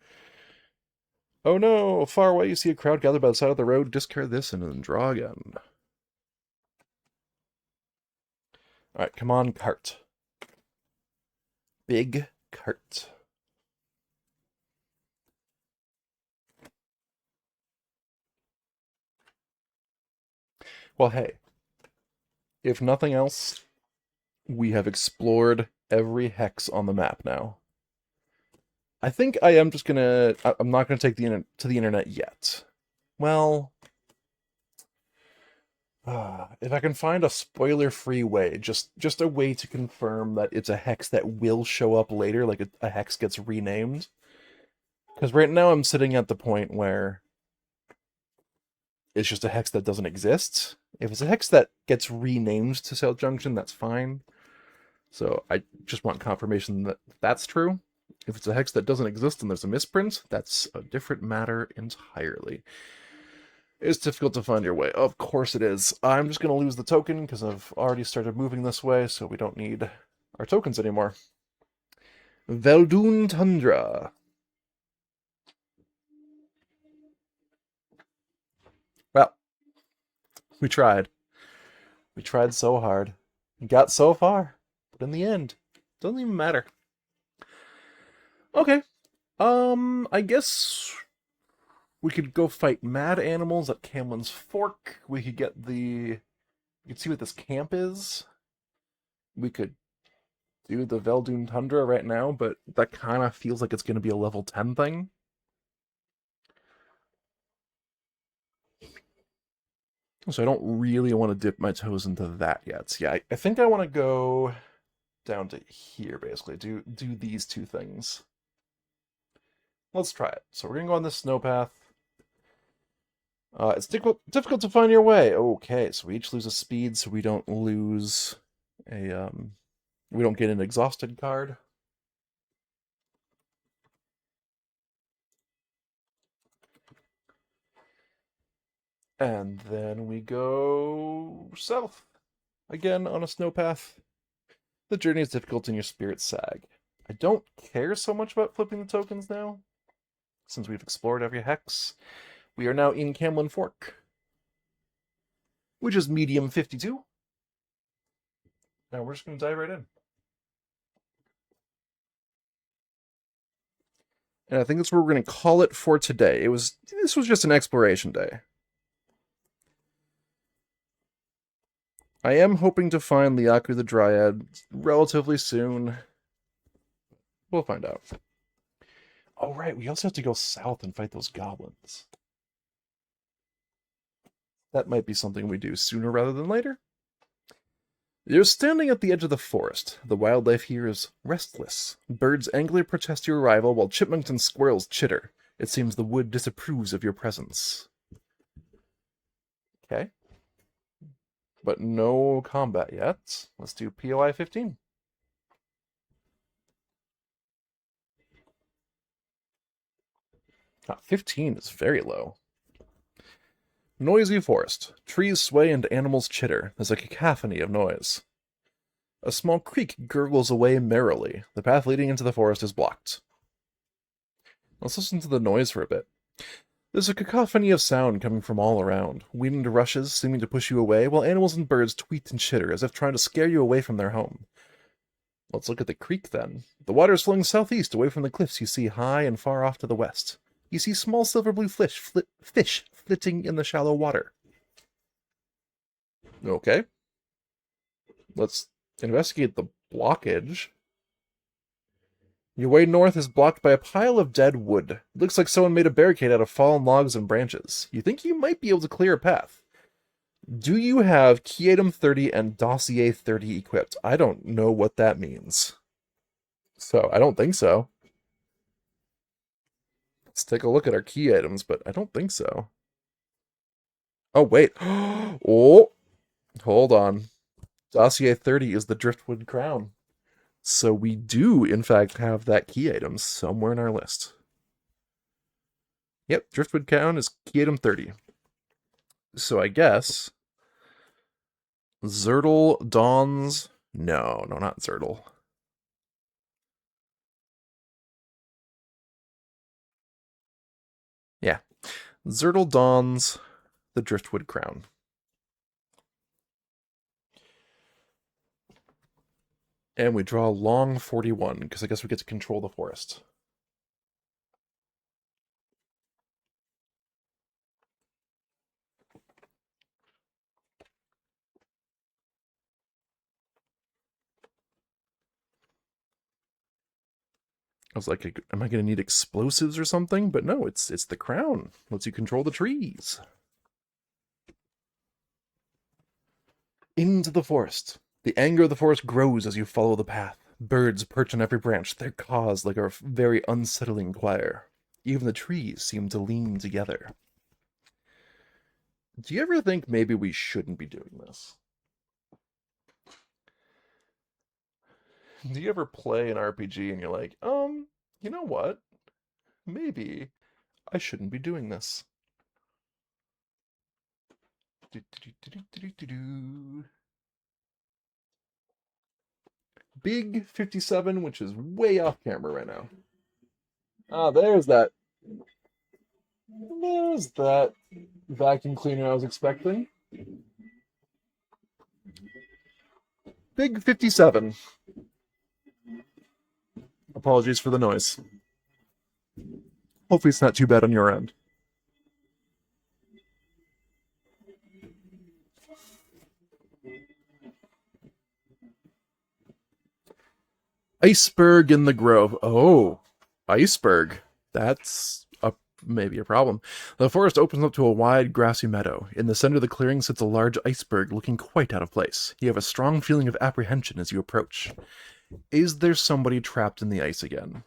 Oh no! Far away you see a crowd gathered by the side of the road. Discard this and then draw again. Alright, come on, cart. Big cart. Well, hey. If nothing else, we have explored every hex on the map now. I think I am just gonna... I'm not gonna take to the internet yet. Well... if I can find a spoiler-free way, just a way to confirm that it's a hex that will show up later, like a hex gets renamed, Because right now I'm sitting at the point where it's just a hex that doesn't exist. If it's a hex that gets renamed to South Junction, that's fine. So I just want confirmation that that's true. If it's a hex that doesn't exist and there's a misprint, that's a different matter entirely. It's difficult to find your way. Of course it is. I'm just going to lose the token because I've already started moving this way, so we don't need our tokens anymore. Veldun Tundra. Well, we tried. We tried so hard. We got so far. But in the end, doesn't even matter. Okay. I guess we could go fight mad animals at Camlin's Fork. We could get the... You can see what this camp is. We could do the Veldun Tundra right now, but that kind of feels like it's going to be a level 10 thing. So I don't really want to dip my toes into that yet. Yeah, I think I want to go down to here, basically. Do these two things. Let's try it. So we're going to go on this snowpath. It's difficult to find your way. Okay, so we each lose a speed, so we don't lose a, we don't get an exhausted card. And then we go south. Again, on a snowpath. The journey is difficult and your spirits sag. I don't care so much about flipping the tokens now, since we've explored every hex. We are now in Camlin Fork, which is medium 52. Now we're just going to dive right in. And I think that's where we're going to call it for today. This was just an exploration day. I am hoping to find Liaku the Dryad relatively soon. We'll find out. Oh, right, we also have to go south and fight those goblins. That might be something we do sooner rather than later. You're standing at the edge of the forest. The wildlife here is restless. Birds angrily protest your arrival, while chipmunks and squirrels chitter. It seems the wood disapproves of your presence. Okay. But no combat yet. Let's do POI 15. Ah, 15 is very low. Noisy forest. Trees sway and animals chitter. There's a cacophony of noise. A small creek gurgles away merrily. The path leading into the forest is blocked. Let's listen to the noise for a bit. There's a cacophony of sound coming from all around. Wind rushes, seeming to push you away, while animals and birds tweet and chitter, as if trying to scare you away from their home. Let's look at the creek, then. The water is flowing southeast, away from the cliffs you see high and far off to the west. You see small silver blue fish flitting in the shallow water. Okay. Let's investigate the blockage. Your way north is blocked by a pile of dead wood. It looks like someone made a barricade out of fallen logs and branches. You think you might be able to clear a path. Do you have Key Item 30 and Dossier 30 equipped? I don't know what that means. So, I don't think so. Let's take a look at our key items, but I don't think so. Oh, wait. Oh, hold on. Dossier 30 is the Driftwood Crown. So we do, in fact, have that key item somewhere in our list. Yep, Driftwood Crown is key item 30. So I guess Zertle dons... No, not Zertle. Yeah. Zertle dons the Driftwood Crown. And we draw long 41, because I guess we get to control the forest. I was like, am I going to need explosives or something? But no, it's the crown. Lets you control the trees. Into the forest. The anger of the forest grows as you follow the path. Birds perch on every branch, their caws like a very unsettling choir. Even the trees seem to lean together. Do you ever think maybe we shouldn't be doing this? Do you ever play an RPG and you're like, you know what? Maybe I shouldn't be doing this. Big 57, which is way off camera right now. Ah, there's that. There's that vacuum cleaner I was expecting. Big 57. Apologies for the noise. Hopefully it's not too bad on your end. Iceberg in the Grove. Oh, iceberg. That's maybe a problem. The forest opens up to a wide, grassy meadow. In the center of the clearing sits a large iceberg looking quite out of place. You have a strong feeling of apprehension as you approach. Is there somebody trapped in the ice again?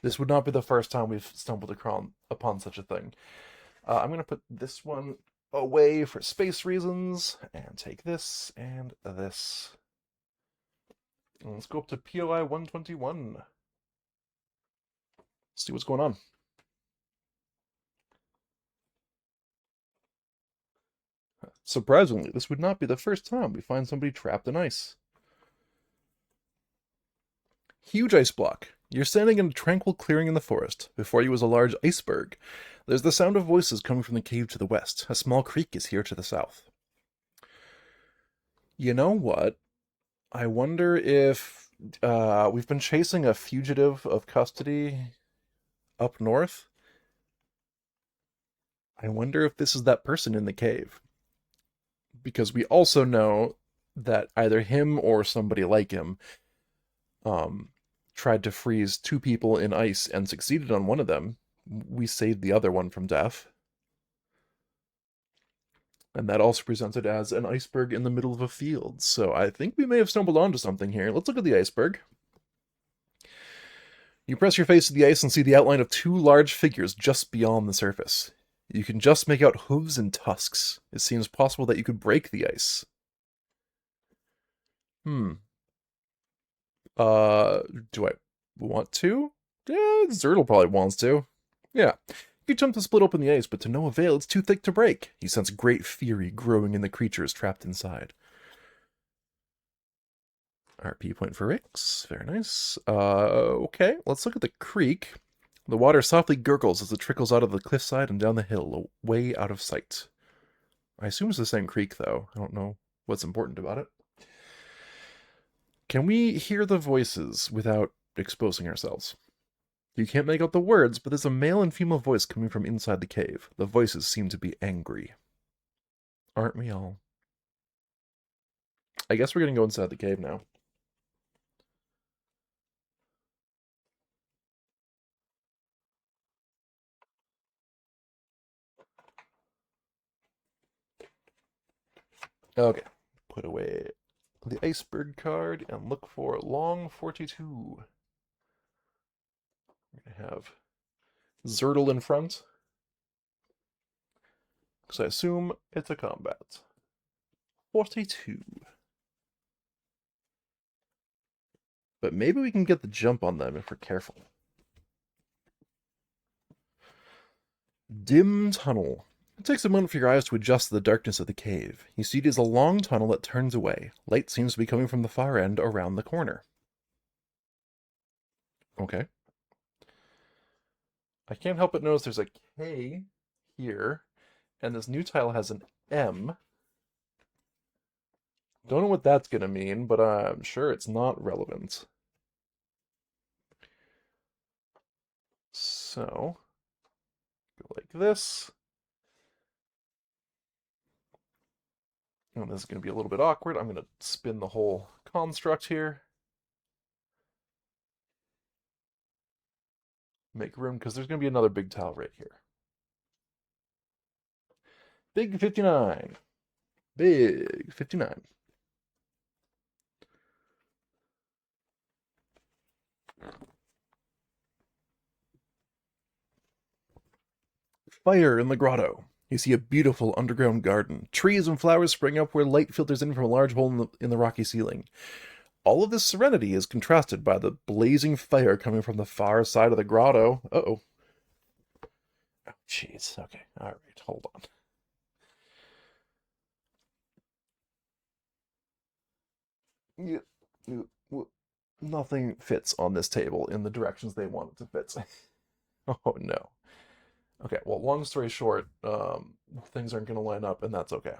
This would not be the first time we've stumbled upon such a thing. I'm going to put this one away for space reasons, and take this and this. And let's go up to POI 121. See what's going on. Surprisingly, this would not be the first time we find somebody trapped in ice. Huge ice block. You're standing in a tranquil clearing in the forest. Before you is a large iceberg. There's the sound of voices coming from the cave to the west. A small creek is here to the south. You know what? I wonder if we've been chasing a fugitive of custody up north. I wonder if this is that person in the cave. Because we also know that either him or somebody like him tried to freeze two people in ice and succeeded on one of them. We saved the other one from death. And that also presented as an iceberg in the middle of a field. So I think we may have stumbled onto something here. Let's look at the iceberg. You press your face to the ice and see the outline of two large figures just beyond the surface. You can just make out hooves and tusks. It seems possible that you could break the ice. Do I want to? Yeah, Zertle probably wants to. Yeah. You attempt to split open the ice, but to no avail, it's too thick to break. You sense great fury growing in the creatures trapped inside. RP point for Rix. Very nice. Okay, let's look at the creek. The water softly gurgles as it trickles out of the cliffside and down the hill, way out of sight. I assume it's the same creek, though. I don't know what's important about it. Can we hear the voices without exposing ourselves? You can't make out the words, but there's a male and female voice coming from inside the cave. The voices seem to be angry. Aren't we all? I guess we're gonna go inside the cave now. Okay. Put away the iceberg card and look for long 42. We're gonna have Zertle in front. Because I assume it's a combat. 42. But maybe we can get the jump on them if we're careful. Dim tunnel. It takes a moment for your eyes to adjust to the darkness of the cave. You see it is a long tunnel that turns away. Light seems to be coming from the far end around the corner. Okay. I can't help but notice there's a K here, and this new tile has an M. Don't know what that's going to mean, but I'm sure it's not relevant. So, go like this. And this is going to be a little bit awkward. I'm going to spin the whole construct here. Make room, because there's going to be another big tile right here. Big 59. Big 59. fire in the grotto. You see a beautiful underground garden. Trees and flowers spring up where light filters in from a large hole in the rocky ceiling. All of this serenity is contrasted by the blazing fire coming from the far side of the grotto. Uh-oh. Oh, jeez. Okay. All right. Hold on. Nothing fits on this table in the directions they want it to fit. Oh, no. Okay, well, long story short, things aren't going to line up, and that's okay.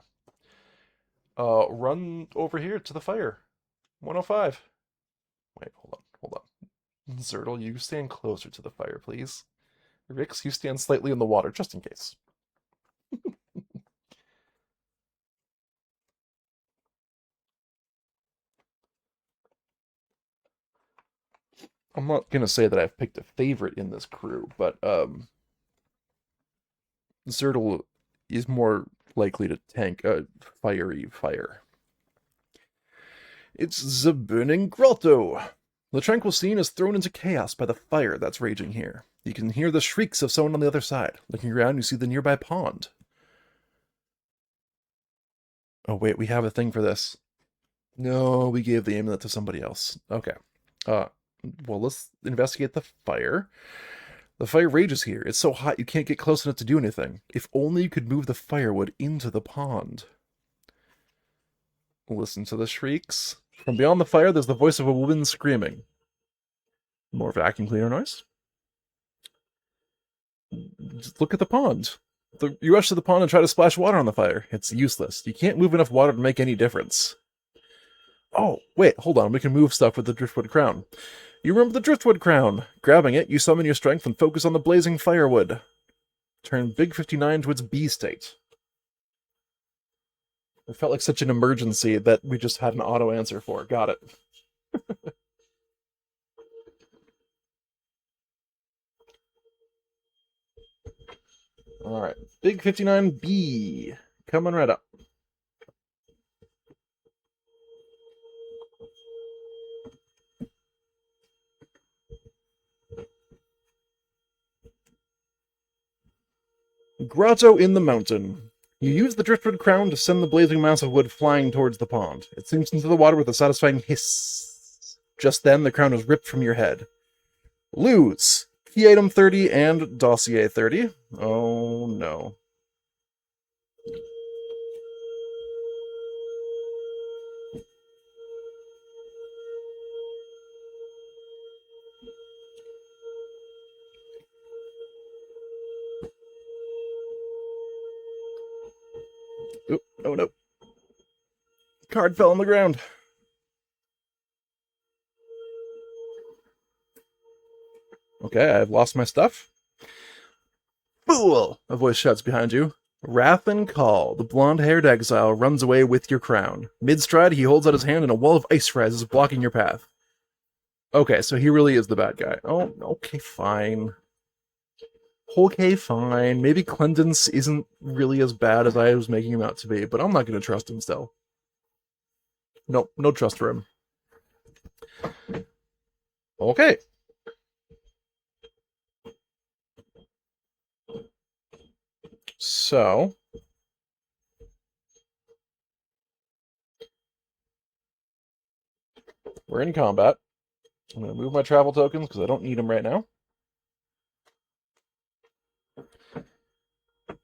Run over here to the fire. 105. Wait, hold on. Zertle, you stand closer to the fire, please. Rix, you stand slightly in the water, just in case. I'm not going to say that I've picked a favorite in this crew, but Zertle is more likely to tank a fiery fire. It's the burning grotto. The tranquil scene is thrown into chaos by the fire that's raging here. You can hear the shrieks of someone on the other side. Looking around, you see the nearby pond. Oh wait, we have a thing for this. No, we gave the amulet to somebody else. Okay. Well, let's investigate the fire. The fire rages here. It's so hot you can't get close enough to do anything. If only you could move the firewood into the pond. Listen to the shrieks. From beyond the fire, there's the voice of a woman screaming. More vacuum cleaner noise. Just look at the pond. You rush to the pond and try to splash water on the fire. It's useless. You can't move enough water to make any difference. Oh, wait, hold on. We can move stuff with the driftwood crown. You remember the driftwood crown. Grabbing it, you summon your strength and focus on the blazing firewood. Turn Big 59 to its B state. It felt like such an emergency that we just had an auto answer for. Got it. Alright, Big 59B. Coming right up. Grotto in the mountain. You use the driftwood crown to send the blazing mass of wood flying towards the pond. It sinks into the water with a satisfying hiss. Just then, the crown is ripped from your head. Lose. Key item 30 and dossier 30. Oh no. Oop, no. Card fell on the ground. Okay, I've lost my stuff. Fool! A voice shouts behind you. Wrath and Call, the blonde-haired exile, runs away with your crown. Mid-stride, he holds out his hand and a wall of ice rises, blocking your path. Okay, so he really is the bad guy. Oh, okay, fine. Okay, fine. Maybe Clendence isn't really as bad as I was making him out to be, but I'm not going to trust him still. Nope, no trust for him. Okay. So, we're in combat. I'm going to move my travel tokens because I don't need them right now.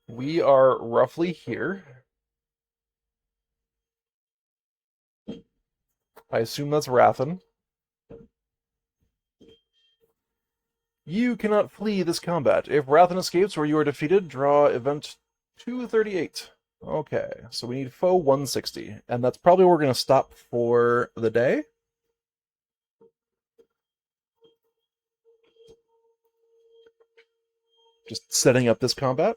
We are roughly here. I assume that's Rathan. You cannot flee this combat. If Rathan escapes or you are defeated, draw event 238. Okay, so we need foe 160. And that's probably where we're going to stop for the day. Just setting up this combat.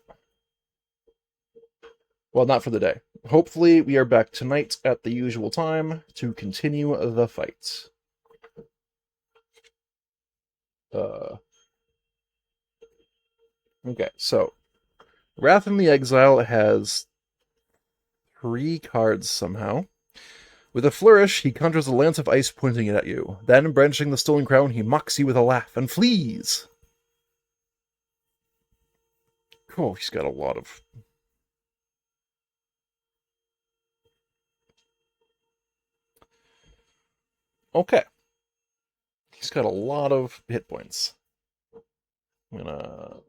Well, not for the day. Hopefully, we are back tonight at the usual time to continue the fight. Okay, so Rathan the Exile has 3 cards somehow. With a flourish, he conjures a lance of ice pointing it at you. Then, brandishing the stolen crown, he mocks you with a laugh and flees. Oh, he's got a lot of... Okay. He's got a lot of hit points. I'm gonna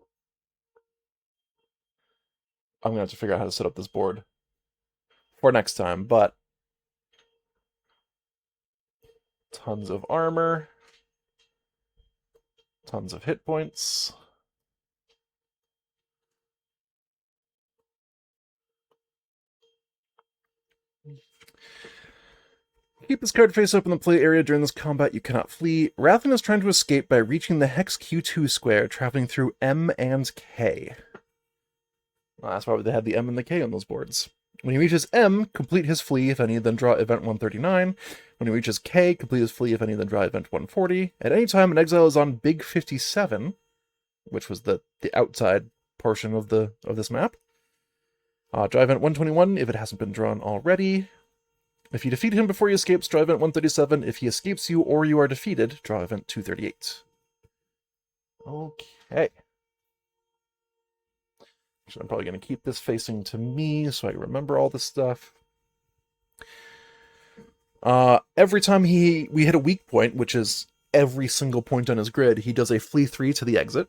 have to figure out how to set up this board for next time, but tons of armor, tons of hit points. Keep this card face up in the play area during this combat. You cannot flee. Rathan is trying to escape by reaching the Hex Q2 square, traveling through M and K. Well, that's why they had the M and the K on those boards. When he reaches M, complete his flee, if any, then draw event 139. When he reaches K, complete his flee, if any, then draw event 140. At any time, an exile is on Big 57, which was the outside portion of this map. Draw event 121 if it hasn't been drawn already. If you defeat him before he escapes, draw event 137. If he escapes you or you are defeated, draw event 238. Okay. So I'm probably going to keep this facing to me so I remember all this stuff. Every time we hit a weak point, which is every single point on his grid, he does a flee 3 to the exit.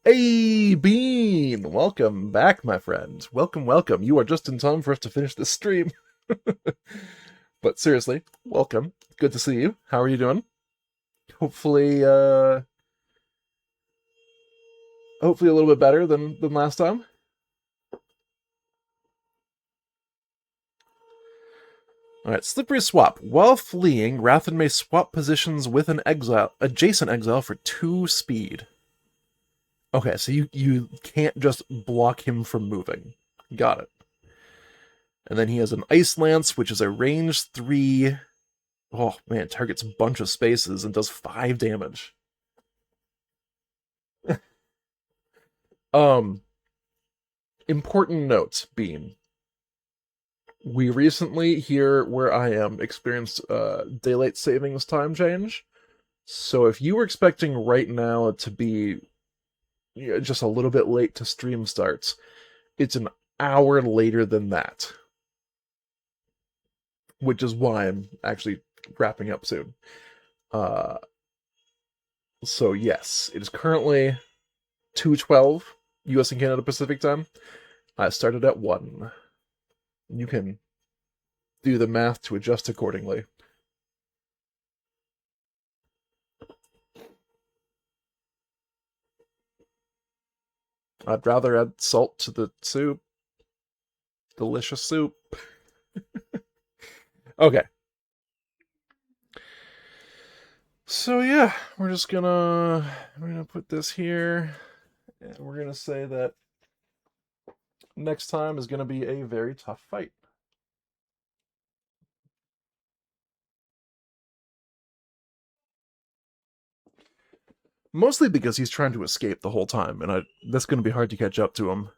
Hey, Bean! Welcome back, my friend. Welcome, welcome. You are just in time for us to finish this stream. But seriously, welcome. Good to see you. How are you doing? Hopefully a little bit better than last time. Alright, Slippery Swap. While fleeing, Rathan may swap positions with an adjacent exile for 2 speed. Okay, so you can't just block him from moving. Got it. And then he has an Ice Lance, which is a range 3... Oh, man, targets a bunch of spaces and does 5 damage. Important note, Bean. We recently, here where I am, experienced daylight savings time change. So if you were expecting right now to be just a little bit late to stream starts, it's an hour later than that. Which is why I'm actually wrapping up soon. So yes, it is currently 2:12 US and Canada Pacific time. I started at 1. You can do the math to adjust accordingly. I'd rather add salt to the soup. Delicious soup. Okay. So yeah, we're gonna put this here, and we're gonna say that next time is gonna be a very tough fight. Mostly because he's trying to escape the whole time, and that's gonna be hard to catch up to him.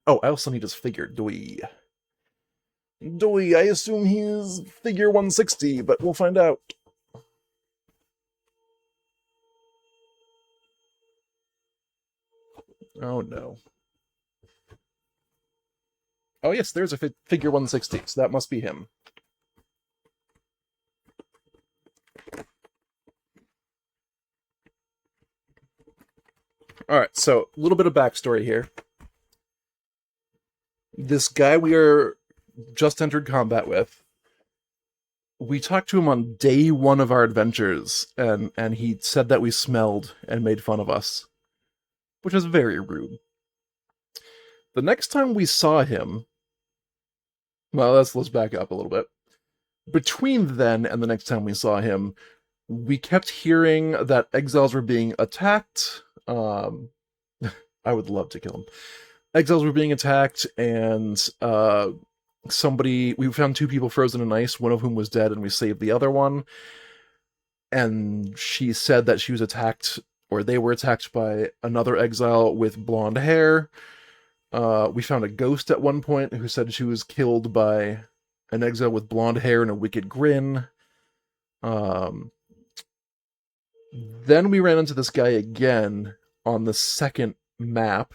Oh, I also need his figure. Doi, I assume he's figure 160, but we'll find out. Oh no. Oh yes, there's a figure 160, so that must be him. Alright, so a little bit of backstory here. This guy we are just entered combat with, we talked to him on day 1 of our adventures, and he said that we smelled and made fun of us, which is very rude. The next time we saw him, well, let's back up a little bit. Between then and the next time we saw him, we kept hearing that exiles were being attacked. I would love to kill him. Exiles were being attacked, and we found 2 people frozen in ice, one of whom was dead, and we saved the other one. And she said that she was attacked, or they were attacked by another exile with blonde hair. We found a ghost at one point who said she was killed by an exile with blonde hair and a wicked grin. Then we ran into this guy again on the second map,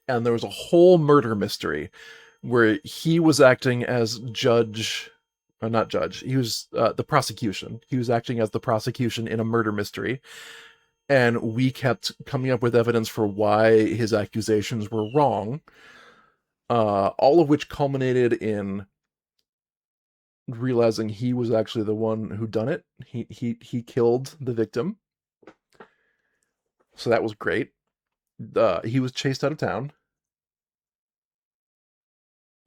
and there was a whole murder mystery where he was acting as judge, or not judge, he was the prosecution. He was acting as the prosecution in a murder mystery, and we kept coming up with evidence for why his accusations were wrong, all of which culminated in realizing he was actually the one who done it. He killed the victim, so that was great. He was chased out of town.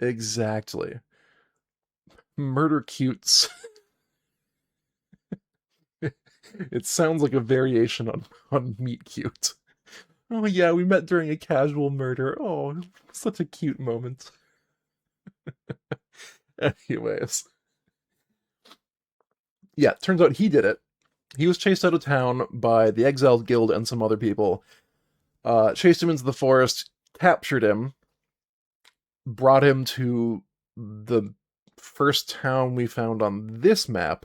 Exactly. Murder cutes. It sounds like a variation on meet cute. Oh yeah, we met during a casual murder. Oh, such a cute moment. Anyways, yeah, turns out he did it. He was chased out of town by the Exiled Guild and some other people. Chased him into the forest, captured him, brought him to the first town we found on this map,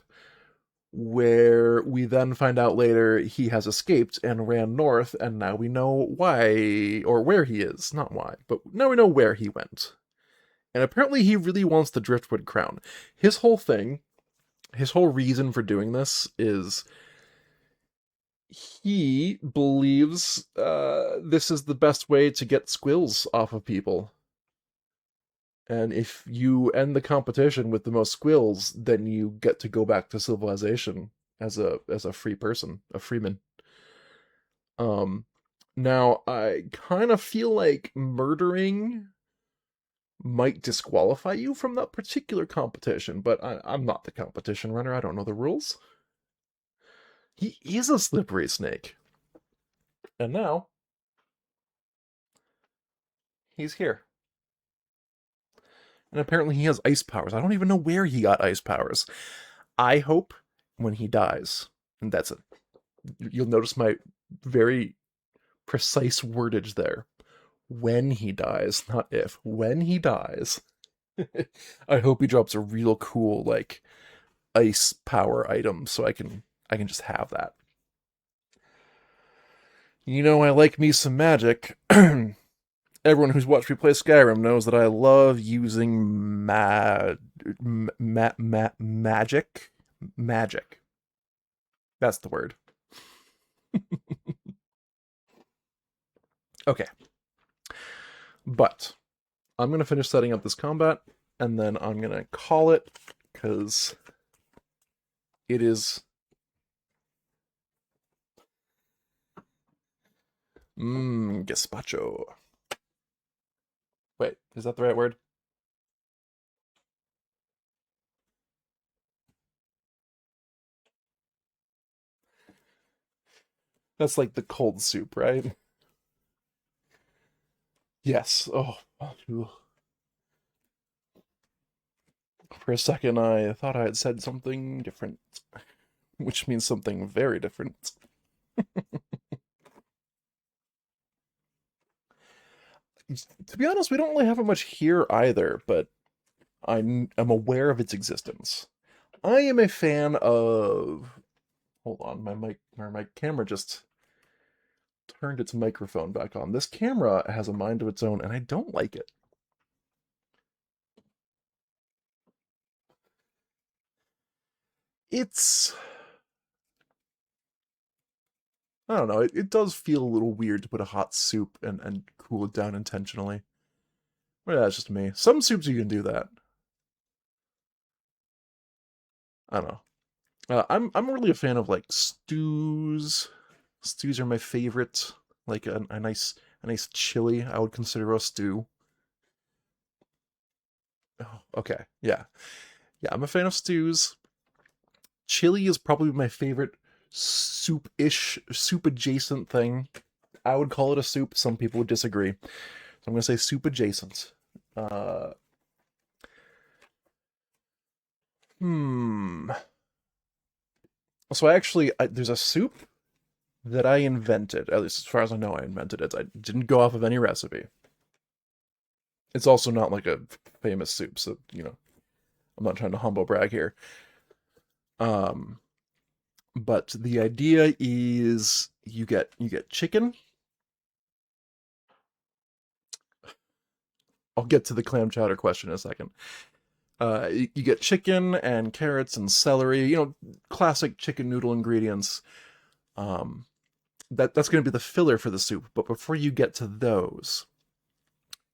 where we then find out later he has escaped and ran north, and now we know why, or where he is. Not why, but now we know where he went. And apparently he really wants the Driftwood Crown. His whole thing, his whole reason for doing this is he believes this is the best way to get squills off of people. And if you end the competition with the most squills, then you get to go back to civilization as a free person, a freeman. Now I kind of feel like murdering might disqualify you from that particular competition, but I'm not the competition runner. I don't know the rules. He is a slippery snake. And now he's here. And apparently he has ice powers. I don't even know where he got ice powers. I hope when he dies, and that's it. You'll notice my very precise wordage there. When he dies, not if. When he dies, I hope he drops a real cool, like, ice power item so I can just have that. You know, I like me some magic. Everyone who's watched me play Skyrim knows that I love using magic. Magic. That's the word. Okay. But I'm going to finish setting up this combat, and then I'm going to call it, because it is... gazpacho. Wait, is that the right word? That's like the cold soup, right? Yes. Oh, for a second I thought I had said something different, which means something very different. To be honest, we don't really have it much here either, but I'm aware of its existence. I am a fan of... Hold on, my camera just turned its microphone back on. This camera has a mind of its own, and I don't like it. It's... I don't know, it does feel a little weird to put a hot soup and cool it down intentionally. Well, that's just me. Some soups you can do that. I don't know. I'm really a fan of like stews. Stews are my favorite. Like a nice chili, I would consider a stew. Oh, okay, yeah, yeah. I'm a fan of stews. Chili is probably my favorite soup-ish, soup-adjacent thing. I would call it a soup. Some people would disagree. So I'm gonna say soup-adjacent. Uh, hmm. So there's a soup that I invented. At least as far as I know, I invented it. I didn't go off of any recipe. It's also not like a famous soup, so I'm not trying to humble brag here. Um, but the idea is you get chicken, I'll get to the clam chowder question in a second. You get chicken and carrots and celery, classic chicken noodle ingredients. Um, that's going to be the filler for the soup. But before you get to those,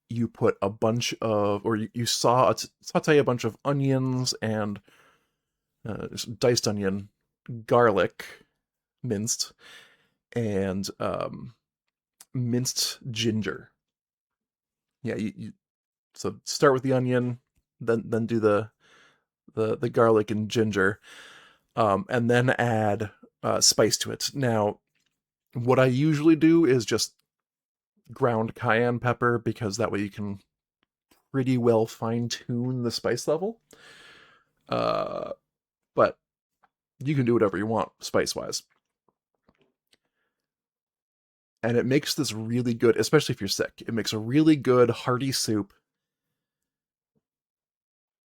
you put a bunch of, or you saute a bunch of onions and diced onion, garlic, minced, and minced ginger. Yeah, so start with the onion, then do the garlic and ginger, and then add spice to it. Now, what I usually do is just ground cayenne pepper, because that way you can pretty well fine tune the spice level. But you can do whatever you want spice wise. And it makes this really good, especially if you're sick. It makes a really good hearty soup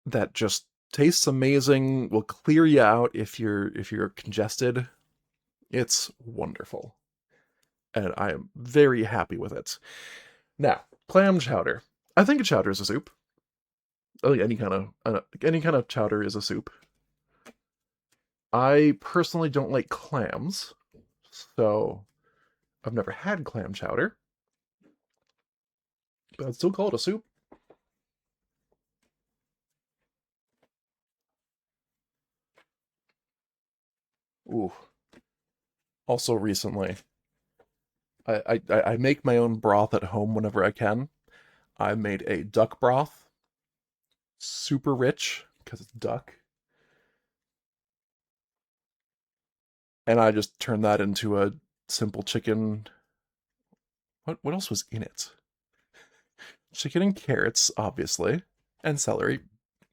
that just tastes amazing, will clear you out if you're congested. It's wonderful. And I am very happy with it. Now, clam chowder. I think a chowder is a soup. I think any kind of chowder is a soup. I personally don't like clams, so I've never had clam chowder, but I'd still call it a soup. Ooh. Also recently, I make my own broth at home whenever I can. I made a duck broth, super rich because it's duck, and I just turned that into a simple chicken. What else was in it? Chicken and carrots, obviously, and celery.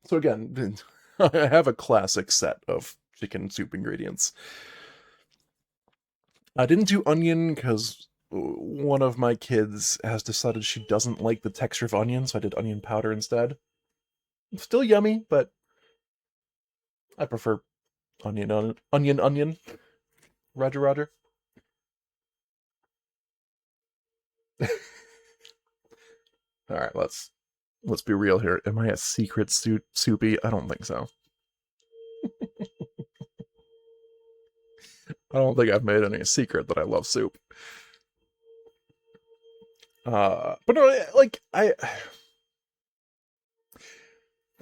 So again, I have a classic set of chicken soup ingredients. I didn't do onion because one of my kids has decided she doesn't like the texture of onion, so I did onion powder instead. Still yummy, but I prefer onion. Roger, Roger. All right, let's be real here. Am I a secret soupy? I don't think so. I don't think I've made any secret that I love soup. But no, like the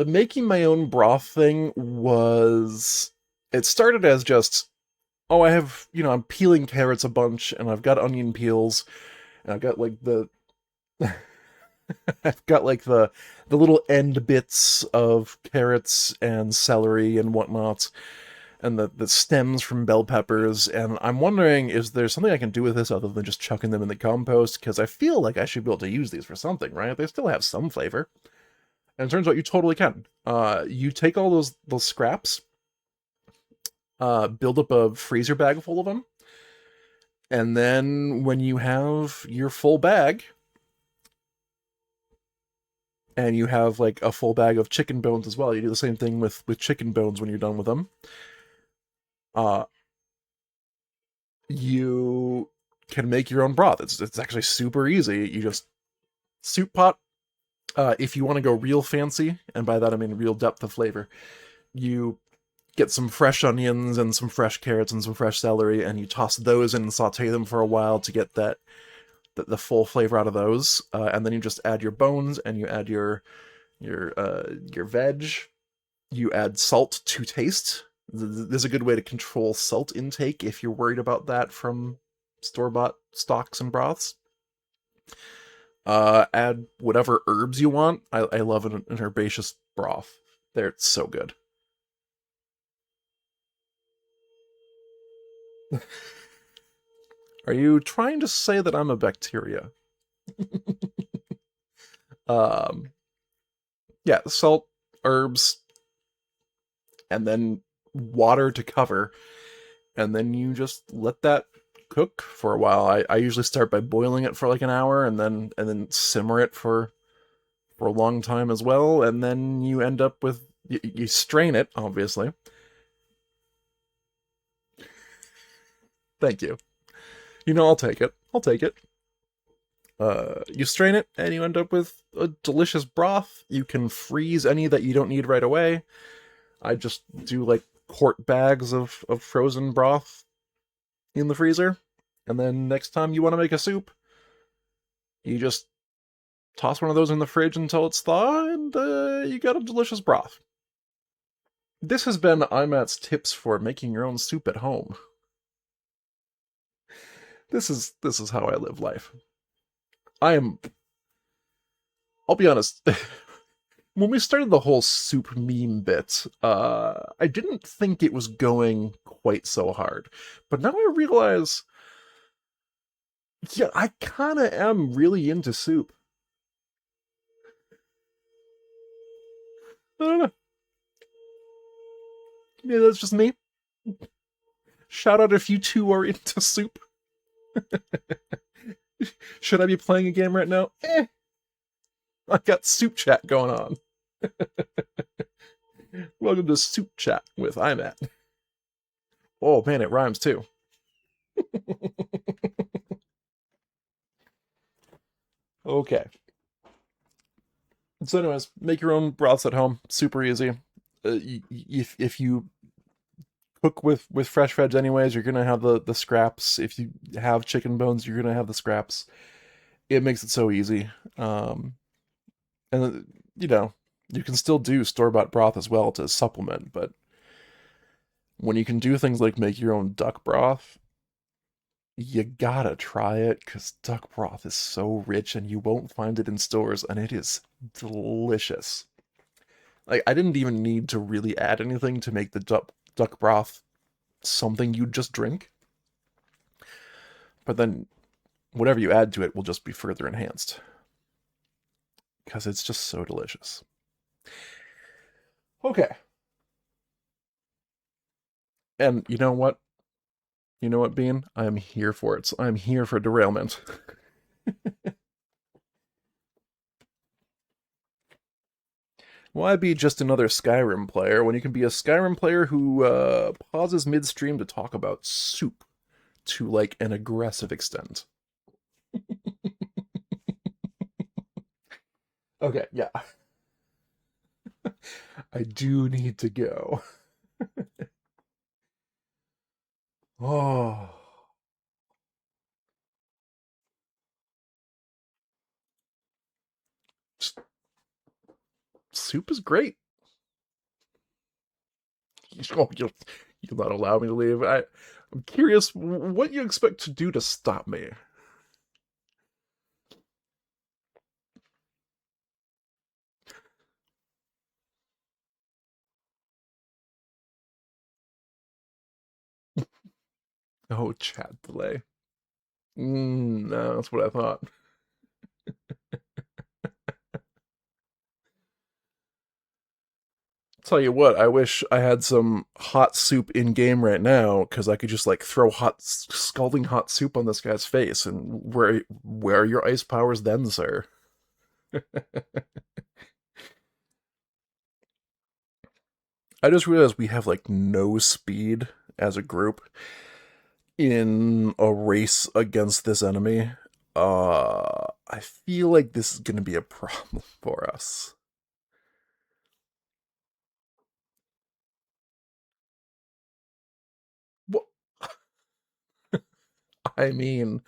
making my own broth thing was, it started as just, oh, I have, I'm peeling carrots a bunch, and I've got onion peels, and I've got like the I've got like the little end bits of carrots and celery and whatnot, and the stems from bell peppers, and I'm wondering, is there something I can do with this other than just chucking them in the compost? Because I feel like I should be able to use these for something, right? They still have some flavor. And it turns out you totally can. You take all those scraps, build up a freezer bag full of them, and then when you have your full bag, and you have like a full bag of chicken bones as well, you do the same thing with chicken bones when you're done with them. Uh, you can make your own broth. It's actually super easy. You just soup pot. If you want to go real fancy, and by that I mean real depth of flavor, you get some fresh onions and some fresh carrots and some fresh celery, and you toss those in and saute them for a while to get the full flavor out of those. And then you just add your bones, and you add your veg. You add salt to taste. There's a good way to control salt intake if you're worried about that from store-bought stocks and broths. Add whatever herbs you want. I love an herbaceous broth. They're so good. Are you trying to say that I'm a bacteria? um, yeah, salt, herbs, and then water to cover, and then you just let that cook for a while. I usually start by boiling it for like an hour, and then simmer it for a long time as well, and then you end up with, you strain it, obviously. Thank you. I'll take it. You strain it, and you end up with a delicious broth. You can freeze any that you don't need right away. I just do like quart bags of frozen broth in the freezer, and then next time you want to make a soup, you just toss one of those in the fridge until it's thawed, and you got a delicious broth. This has been IMAT's tips for making your own soup at home. This is how I live life. I'll be honest, when we started the whole soup meme bit, I didn't think it was going quite so hard. But now I realize, yeah, I kinda am really into soup. I don't know. Yeah, that's just me. Shout out if you two are into soup. Should I be playing a game right now? I got soup chat going on. Welcome to Soup Chat with IMAT. Oh man, it rhymes too. Okay. So anyways, make your own broths at home. Super easy. If you cook with fresh veg anyways, you're gonna have the scraps. If you have chicken bones, you're gonna have the scraps. It makes it so easy. And you know, you can still do store-bought broth as well to supplement, but when you can do things like make your own duck broth, you gotta try it because duck broth is so rich and you won't find it in stores, and it is delicious. Like, I didn't even need to really add anything to make the duck broth something you just drink, but then whatever you add to it will just be further enhanced because it's just so delicious. Okay, and you know what? You know what, Bean? I'm here for it. I'm here for derailment. Why be just another Skyrim player when you can be a Skyrim player who pauses midstream to talk about soup to like an aggressive extent? Okay, yeah. I do need to go. Oh, soup is great. Oh, you'll not allow me to leave. I'm curious what you expect to do to stop me. Oh, chat delay. No, that's what I thought. Tell you what, I wish I had some hot soup in game right now because I could just like throw scalding hot soup on this guy's face. And where are your ice powers then, sir? I just realized we have like no speed as a group in a race against this enemy. I feel like this is gonna be a problem for us. Well, I mean,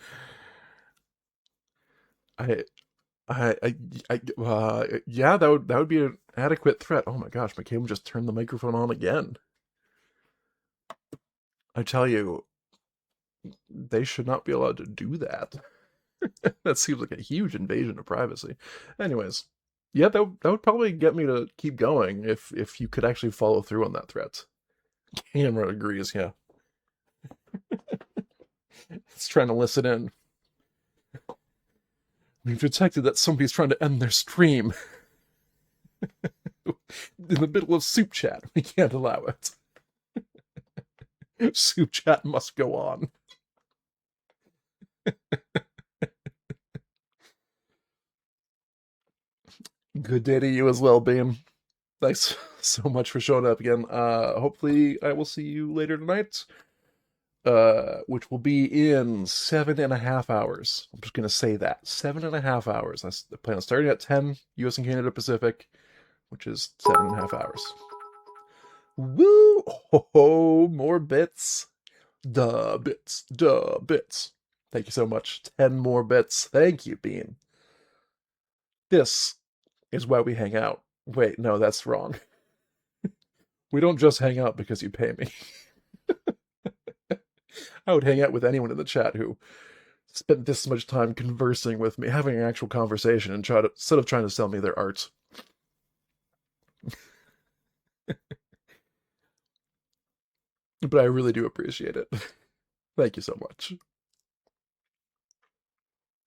I I, yeah, that would be an adequate threat. Oh my gosh, my cable just turned the microphone on again. I tell you, they should not be allowed to do that. That seems like a huge invasion of privacy. Anyways, yeah, that would probably get me to keep going if you could actually follow through on that threat. Camera agrees, yeah. It's trying to listen in. We've detected that somebody's trying to end their stream in the middle of soup chat. We can't allow it. Soup chat must go on. Good day to you as well, Beam. Thanks so much for showing up again. Hopefully I will see you later tonight. which will be in 7.5 hours. I'm just going to say that. 7.5 hours. I plan on starting at 10 US and Canada Pacific, which is 7.5 hours. Woo! Oh, more bits. Duh, bits. Duh, bits. Thank you so much. 10 more bits. Thank you, Bean. This is why we hang out. Wait, no, that's wrong. We don't just hang out because you pay me. I would hang out with anyone in the chat who spent this much time conversing with me, having an actual conversation, and instead of trying to sell me their art. But I really do appreciate it. Thank you so much.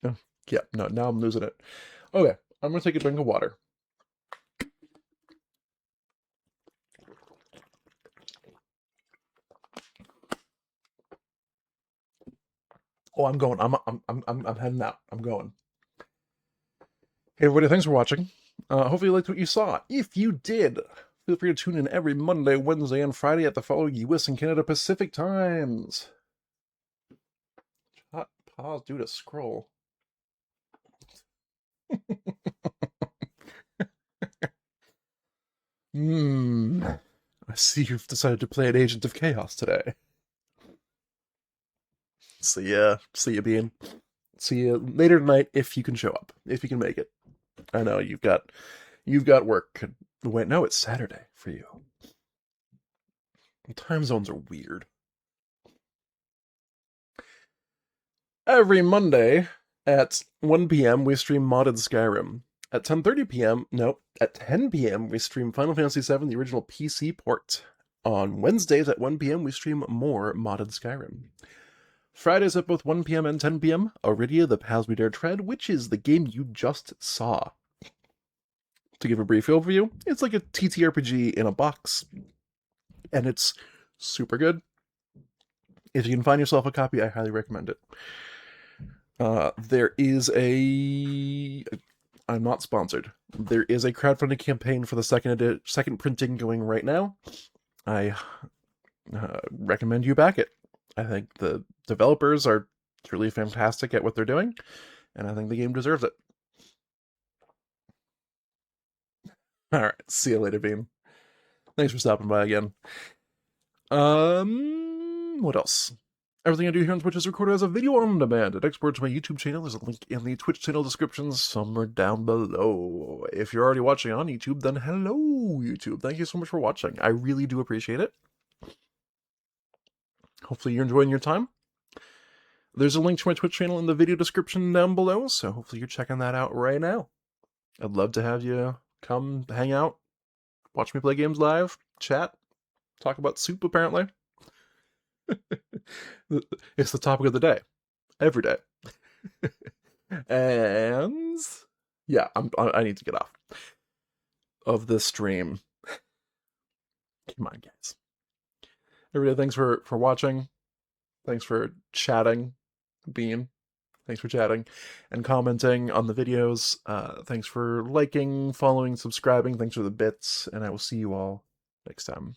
Oh, yeah, no, now I'm losing it. Okay, I'm gonna take a drink of water. Oh, I'm going. I'm heading out. I'm going. Hey, everybody, thanks for watching. Hopefully you liked what you saw. If you did, feel free to tune in every Monday, Wednesday, and Friday at the following US and Canada Pacific times. Pause due to scroll. I see you've decided to play an Agent of Chaos today. See ya, Bean. See you later tonight if you can show up, if you can make it. I know you've got work. Wait, no, it's Saturday for you. Time zones are weird. Every Monday at 1 p.m. we stream modded Skyrim. At 10:30 p.m. Nope, at 10 p.m. we stream Final Fantasy VII, the original PC port. On Wednesdays at 1 p.m. we stream more modded Skyrim. Fridays at both 1 p.m. and 10 p.m. Arydia, the Paths We Dare Tread, which is the game you just saw. To give a brief overview, it's like a TTRPG in a box, and it's super good. If you can find yourself a copy, I highly recommend it. There is a... I'm not sponsored. There is a crowdfunding campaign for the second printing going right now. I recommend you back it. I think the developers are truly fantastic at what they're doing, and I think the game deserves it. Alright, see you later, Beam. Thanks for stopping by again. What else? Everything I do here on Twitch is recorded as a video on demand. It exports to my YouTube channel. There's a link in the Twitch channel description somewhere down below. If you're already watching on YouTube, then hello, YouTube. Thank you so much for watching. I really do appreciate it. Hopefully you're enjoying your time. There's a link to my Twitch channel in the video description down below, so hopefully you're checking that out right now. I'd love to have you come hang out, watch me play games live, chat, talk about soup, apparently. It's the topic of the day. Every day. And... yeah, I need to get off of this stream. Come on, guys. Everybody, thanks for watching. Thanks for chatting. Bean, thanks for chatting and commenting on the videos. Thanks for liking, following, subscribing. Thanks for the bits, and I will see you all next time.